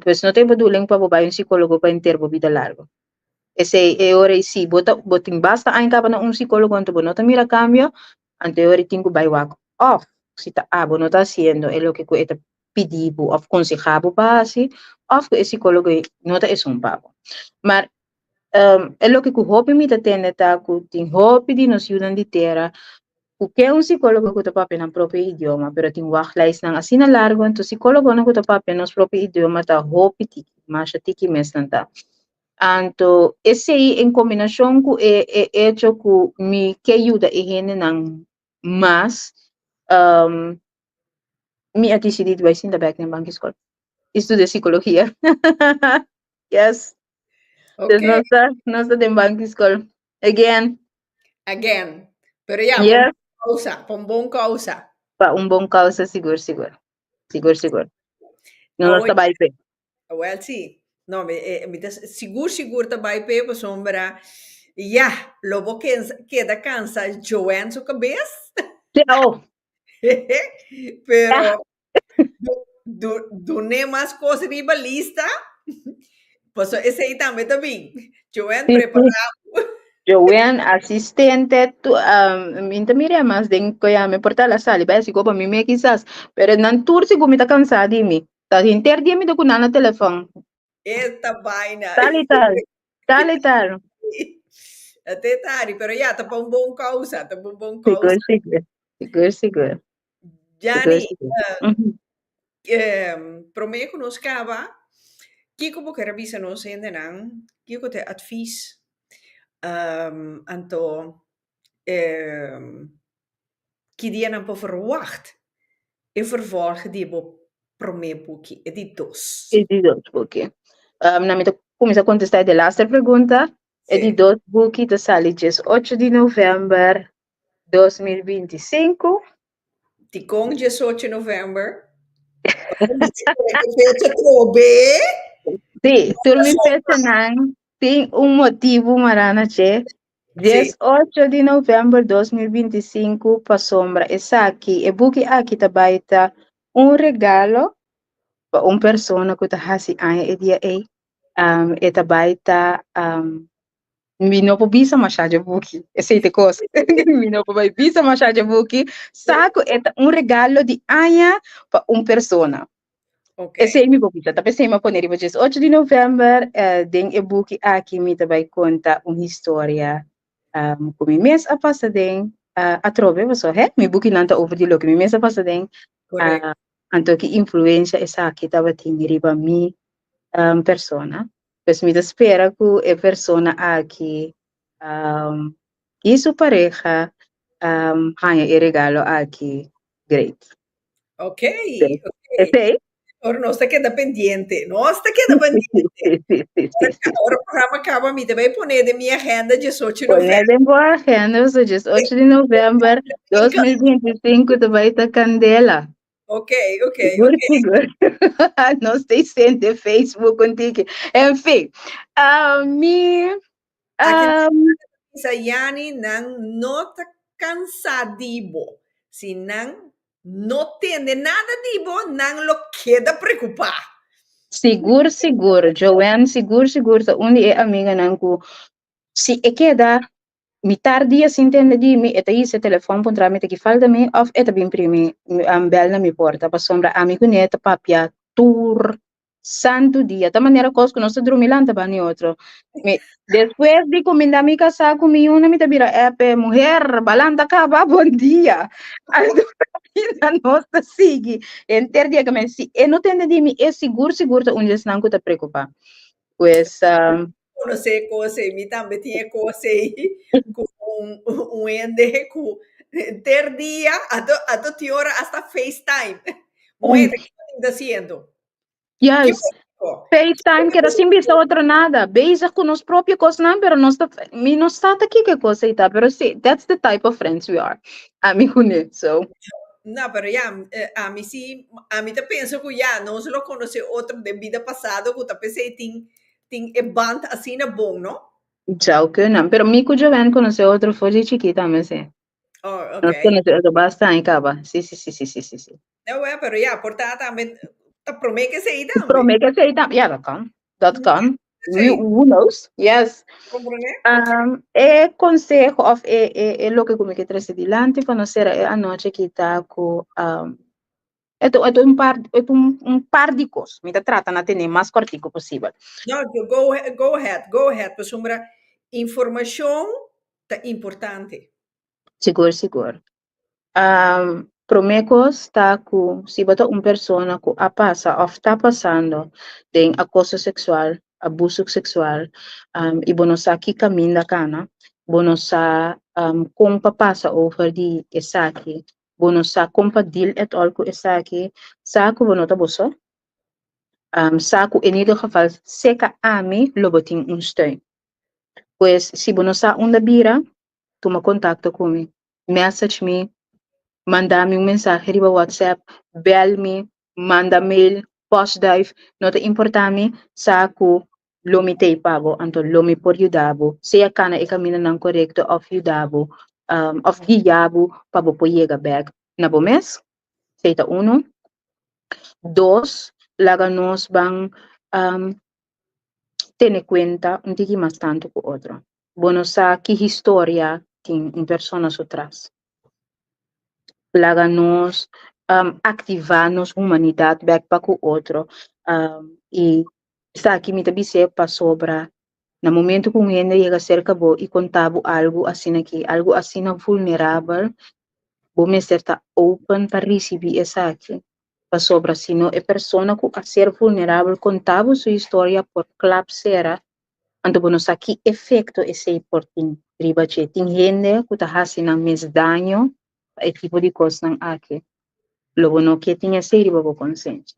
Pues no te bedoeling pa ba yung psicólogo pa interbo vida largo. Ese ora si boting basta ain ka pa na un psicólogo anto bo no ta mira cambio, ante ora tingo bay wako off. Si ta abo no ta haciendo es lo que cuesta pedibo of consejabo pa si of ko psicólogo no ta es un pago. Mar es lo que ku hopi mi ta tende ta ku ting hopi di nos ayudan di tera. Porque un psicólogo que te papi en propio idioma, pero tin wachtlijst nang asina largo, entonces psicólogo no que te papi en propio idioma ta hopi tiki, masha tiki mestanta. Anto esse em combinação com hecho que me que ajuda e gente nang mas me a decidido vai sim da back na bank school. Estudo psicologia. Yes. Okay. Nós em bank school. Again. Pero ya, Yes. por bom causa. Pa bom causa, seguro. Não nós trabalho bem. Well, sí. No, seguro trabalho bem, por sombra. Ya, lobo queda cansa, Joanne su cabeça. Oh. Pero do nem mais coisa de lista. Pues esse aí também tá bem. Joanne preparado. Joanne, assistente, tu, minta mira mas den ko ya me porta la sali, ba si ko pa mi me quizás, pero nan tour si gumita cansada de mim. Tá inter dia me do kunana telefone. Esta vaina. Tal. Até tarde, pero ya, tá para bom causa, Seguro. Gianni, pro me conoscava, que como que revisa nos ainda não, que eu te advies, anto, que dia não pode verwacht, e vervolg die bo pro me boekie, e die dos. E die dos boekie. Na me começa a contestar de laatste pergunta, e die dos boekie te sali 8 de novembro 2025. Die kom 18 de novembro. Fecha trobe. Sim, turma impressionante. Tem motivo, Marana, che. 18 de novembro de 2025, para sombra, essa aqui, e buki aqui também tá regalo para uma pessoa que está assim, e dia aí, e também tá, mi não pode bisa machado buki, essa é a coisa, mi não pode bisa machado buki, saco, é regalo de anha para uma pessoa. Okay. Esse é o meu papel. Tapi saya mau poner 8 de novembro, den e buki aqui me também conta uma história, como mês a passar den, a trove, você é? Me buki nanta over de lo que mês a passar den, anto que influência essa aqui tava tinha riba mi persona, pues me espera que a persona aqui Y su pareja, hanya y regalo aquí. Great. Ok, Sí. ok. Sí. Ahora no se queda pendiente, no se queda Sí, pendiente. sí, sí, sí, sí. Ahora o programa acaba, me deve poner de minha agenda 18 de novembro. Poned en boa agenda, ou seja, 8 de novembro de 2025, tu vai estar Candela. Ok, ok, Seguro, ok. seguro. Não sei se de Facebook contigo. Enfim, me... Aqui Um, sa yani nang nota cansadibo. Si nang no tiene nada dibo, nang lo queda preocupar. seguro, seguro. Joanne, seguro, seguro. Onde é amiga nanku. Se é que dá, me tardia se entende de mim, eta aí se telefone contra mim, que falta me, of eta bem primi, bel na mi porta, pa sombra amigo neta, papia, tour, santo dia, da maneira cosco, não se dormilanta ba ni outro. Me, depois de comendar mi casar com mi una, mi tabira, epe, mulher, balanta acaba, bom dia. Ando, a nossa sigue. Enter dia que me si, e não tende de mim, é seguro, seguro, onde se não te preocupar. Pues, Não sei coisa, me também tinha coisa aí, com ende, com ter dia, a do hora hasta FaceTime. Mulher, o que está haciendo? Que yes. bonito. FaceTime, que era sem vista outra nada. Beija com nos próprios coisas, não, pero não está, me não está aqui que coisa está, pero sim, that's the type of friends we are. Amigo, né? So, No, pero ya, a mí sí, a mí te pienso que ya no se lo conoce otro de vida pasado, que te pensé ting band así na bom, ¿no? já o que não. Pero me com Joanne conheceu outro, foi de chiquita, mas sim. Oh, ok. Nós conhecemos bastante, acaba. Sim, sim, sim, sim, sim, sim, sim. No, bueno, pero ya, por tanto, también, te prometo que sí también. Promete que sei, yeah, that come. That come. Sí, Who knows? Yes. comprende? Consejo of lo que como que trazer adiante, conhecer a noite que está com é um par de coisas. Me trata de ter mais cortico possível. No, go ahead, pues, sombra, información está importante. Seguro, seguro. Promecos está com, se bota uma pessoa que a passa, ou está passando, tem acoso sexual, abuso sexual, e bono sa que caminho da cana, bono sa como passa over de essa aqui, bono sa como deal et all com essa aqui, sa que bono tá boso, sa que em ieder geval seca a mim, loboting um steun. Pues, se bono sa onda bira, toma contato comigo, message me, manda-me mensagem via WhatsApp, bel-me, manda mail, post dive, não te importa-me, saco, lomi te pago, então lomi por ajudabo, se a cana e caminho não correto, of ajudabo, of guiabo, para bo poiega back. Na bom mês, feita uno, dos, laga nos bang, ter cuenta, um tiki mais tanto com outro. Bueno, sa que história tem pessoas atrás. Plaga-nos, ativar-nos humanidade back para o outro. E está aqui me também para sobra. No momento que um ainda chega cerca bo e contava algo assim aqui, algo assim vulnerável, vou me estar open para receber essa aqui. Para sobra, se não é pessoa que a ser vulnerável contava sua história por clapsera, então vamos aqui efeito esse por ti. Riba che, tem gente que está fazendo mais dano, é tipo de coisa não aqui. Logo não que tinha ser bobo consciente.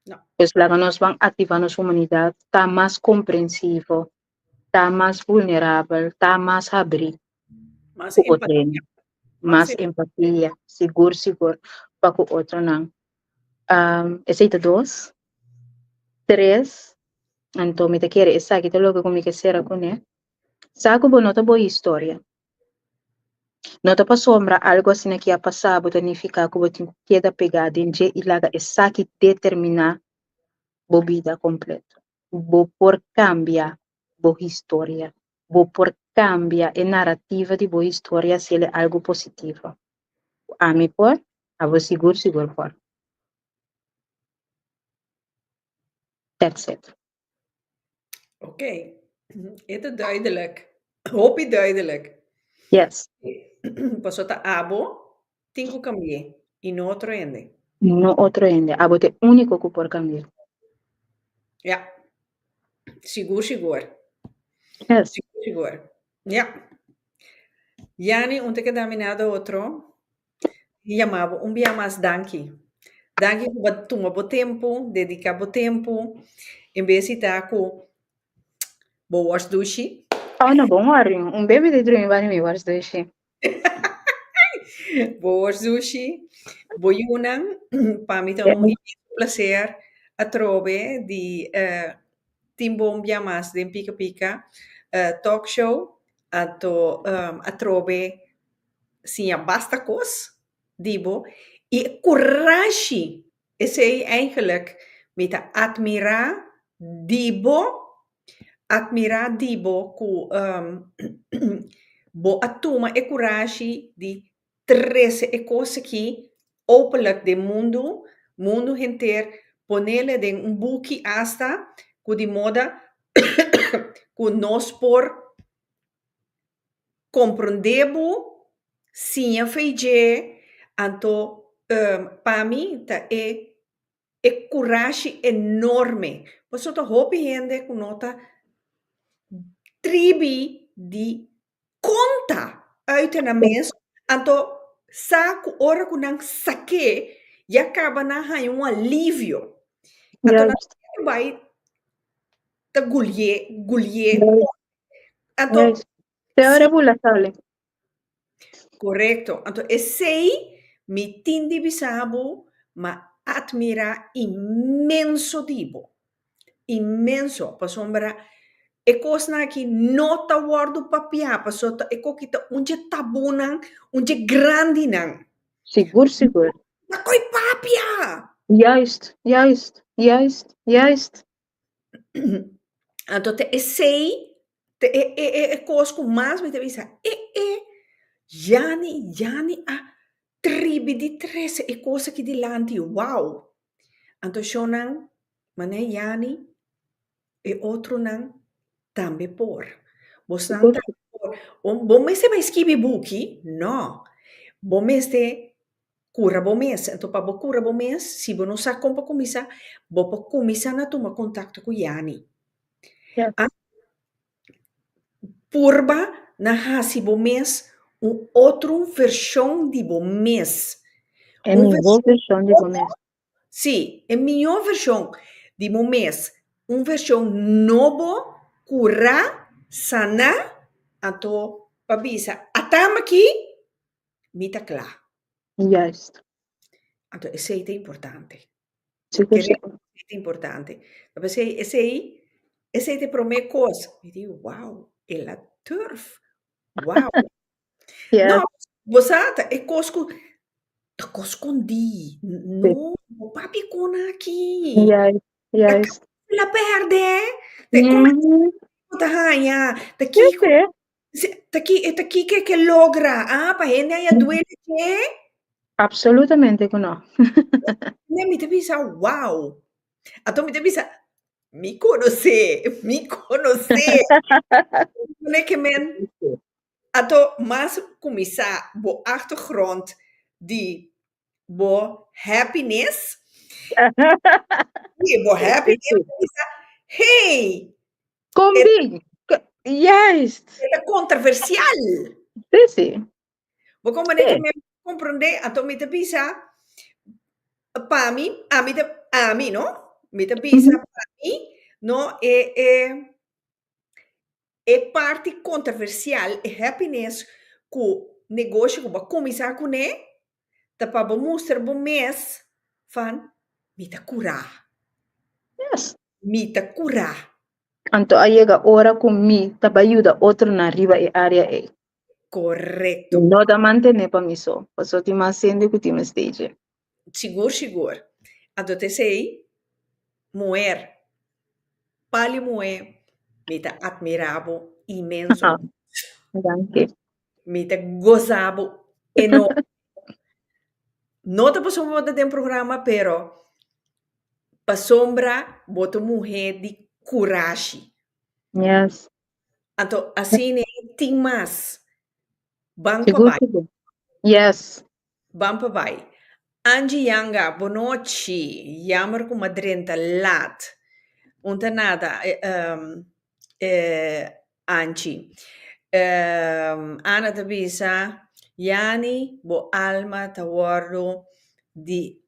No, Pues lá nós vamos ativar nossa humanidade, tá mais compreensivo, tá mais vulnerável, tá mais abrir más com o outro, empatía, más mais empatia, seguro, seguro, para com o outro não. Aceita dois, três, então me te quer essa aqui, tá logo como que será com ele. Sabe que não tá boa história. Não tá para sombra algo assim que a passar, botar nem ficar com o queda pegada em je e lá essa que determinar bo vida completa. Bo por cambiar bo história. Bo por cambiar a narrativa de bo história se ele é algo positivo. A mim por, a vou seguro, seguro por. That's it. Oké, het is duidelijk. Hoop je duidelijk. Yes. Pasota abo, tengo cambié y no otro ende. No outro ainda. A bote único que por cambiar. Ja, seguro, seguro. Yes. Seguro, seguro. Ya. Yani, un que dominado otro, llamaba un día más Danke. Danke por tomar tempo, dedicar tempo, em vez de estar com boas dushi, Oh, no, bom, um bebê de dream vai me watch do shi. boas dushi, boiunan, para mim Yeah. então um prazer a trove de timbo um dia mais de Pica Pica talk show a trove sim a basta cos dibo e coragem esse é eigenlijk met admirar dibo ku bo atuma e coragem de trece e coisa que openlijk de mundo inteiro ponele de um buque hasta ku di moda ku nós por compreendebo sim a feije anto para mim tá é coragem enorme. Você tá hopi gente com nota tribi de conta uit na mens anto saco ora com não saque e acaba na hai um alívio. Anto na Yes. vai ta gulje Yes. anto Yes. Teoria bula sale. correto. Então, esse me tindi bisabo, ma admira imenso tipo. Imenso. Pa sombra, e cosna que nota guardo papia, pa sota, e kokita unje tabunan, unje grandinan. Seguro, seguro. Ma koi papia! Juist, juist, juist, juist. Então, te esse, cos com mais me te visa, Jani, a tribi di trece e cosa che di lanti, wow! Anto shonan, mane Jani, e outro nan, tambe por. Bos nan Seguro. tambe por. Bom mes te vai skibi buki? No. Bom mes te cura bom mes. Anto pa bo cura bom mes, si bo non sa compa comisa, bo pa comisa na toma contatto con Jani. Yes. Purba na hasi bom mês outro versão de bom mês. É minha versão de começo. Sim, é minha versão de bom mês. Versão novo, cura, sana, ato pabisa. Atam aqui, mita claro. Yes. Ato esse é importante. Seguro, Porque seguro. é importante. Esse é promete coisa. Me digo, wow, ela turf. Wow. Yes. No, bosata, é cosco. Tako escondi. No, papi con aqui. Yes. Yes. La perde. Come Uhum. tahanya. Eu sei. Taki que logra. Ah, pa gente aí duele que. Absolutamente que não. Ne mi te bisa, wow. Ato mi te bisa, me conoce. Non è che men. Ato mas comisa bo achtergrond die bo happiness. Bo happiness. Hey, Combine. Yes. é controversial. Sim, sim. Vou como é que me compreender a tua bisa para mim, a mim, não? Mita bisa para mim, não é parte controversial, é happiness que o negócio que vai começar com né, tá para mostrar bom mês, fan, mita curar, Yes. mita curar. Anto aí chega a hora comigo, tá ajuda outro na riba e área é. Correto. Não da manter para mim só. Passou te mais sendo que te mais stage. Seguro. Adote sei, mulher, pali mulher, mita admirabo imenso. Danke. Mita gozabo enorme. Não te passou muito tempo programa, pero pa sombra bota mulher de coragem. Yes. Então, assim é tem mais. Banco Seguro, vai, seguro. Yes. banco vai. Angie Yanga, boa noite. Jammer com madrenta lat. Unta nada, Angie. Ana Tabisa, Yani, bo alma tawardo di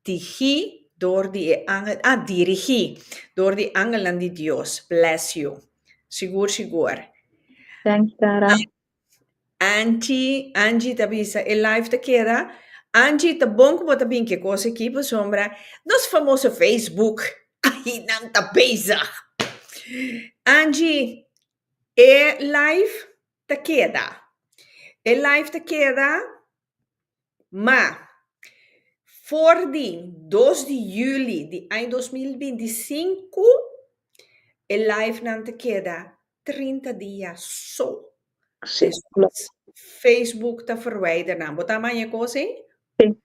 tiji door die angel, dirigi door die angelen di Dios. Bless you. Sigur, sigur. Thanks, Tara. Angie Tabisa, e live te queda. Angie, te bom como te bin que cosa aqui por sombra. Nos famoso Facebook. Ai, não tá bezig. Angie, e live te queda. E live te queda, ma voor die 2 de juli de ano 2025, e live não te queda 30 dias só. Sim, Después, Facebook te verwijderen. Wat aan je cosa? sim.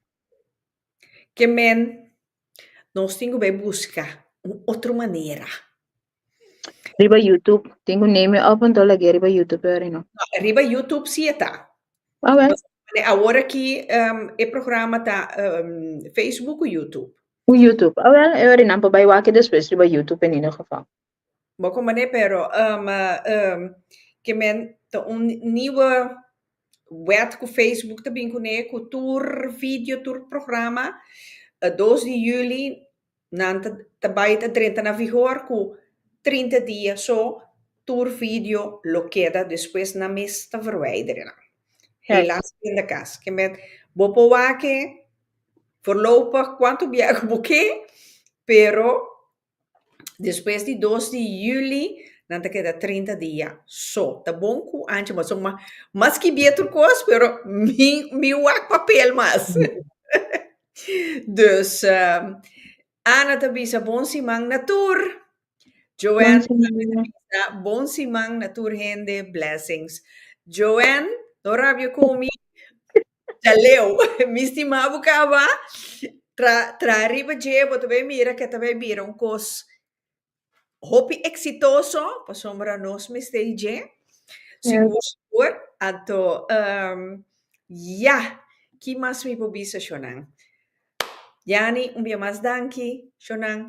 Que men nós temos que buscar outra maneira. Riba YouTube. Tengo name up until lagi riba YouTube pero no. Arriba YouTube sim está. Ah, well. Agora aqui o programa está Facebook ou YouTube. O YouTube. Ah, well. Eu rin nampa bay wake después riba YouTube in ieder geval. Maar kom maar nee, pero que men te nieuwe wet com Facebook te bincone com tour video tour programa 2 de juli nan te baita 30 na vigor com 30 dias só tour video lo queda después na mes te verwijderen. Helaas in de kas. Que met bopo wake voorlopig quanto viaje boque, pero después de 2 de juli dan te queda 30 dias só. Tá bom com antes, mas uma mas que beter coisa, pero mi wak papel mas. Dus Ana Tabisa bom simang natur. Joanne Tabisa bom simang natur hende blessings. Joanne, norabio comi. Jaleu, mi estimava cava. Tra riba je, boto be mira que tabe mira un cos hopi exitoso, pa sombra nos me stage. Sigur, ato ja, que mais me pobisa Shonan. Yani, dia mais danki, Shonan,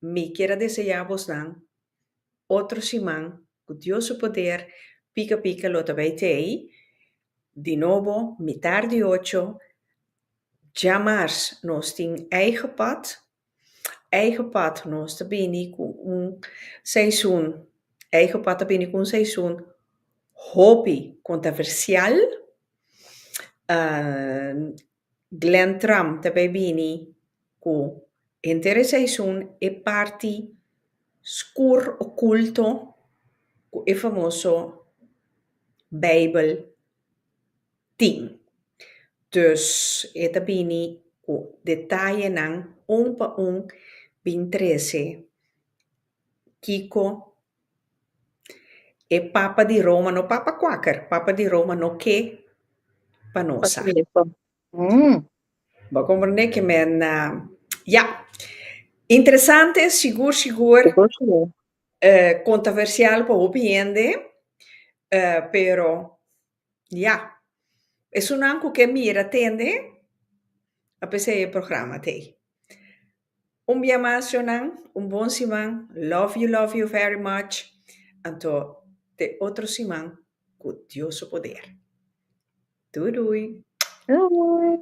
me quero desejar vos dan outro simão, com Deus o poder, pica pica lota baitei, de novo, metade de 8, jamás nos tem eigen pad nos te bini com seizoen, eigen pad te bini com seizoen, hobby controversial, Glen Tram te bini com intere seizoen e party scur occulto com e famoso Bijbel 10. Dus e te bini com detalhe nang pa bin 13 Kiko e Papa di Roma, no Papa Quaker, Papa di Roma no che panosa. Ma comprende che men, ja, interessante, sigur, controversial po opiende, pero, ja, es un anco che mira tende a pesar el programa te. Un día más, Jonan, un buen simán, love you very much, anto de otro simán, con Dios su poder. Doei doei. Doei.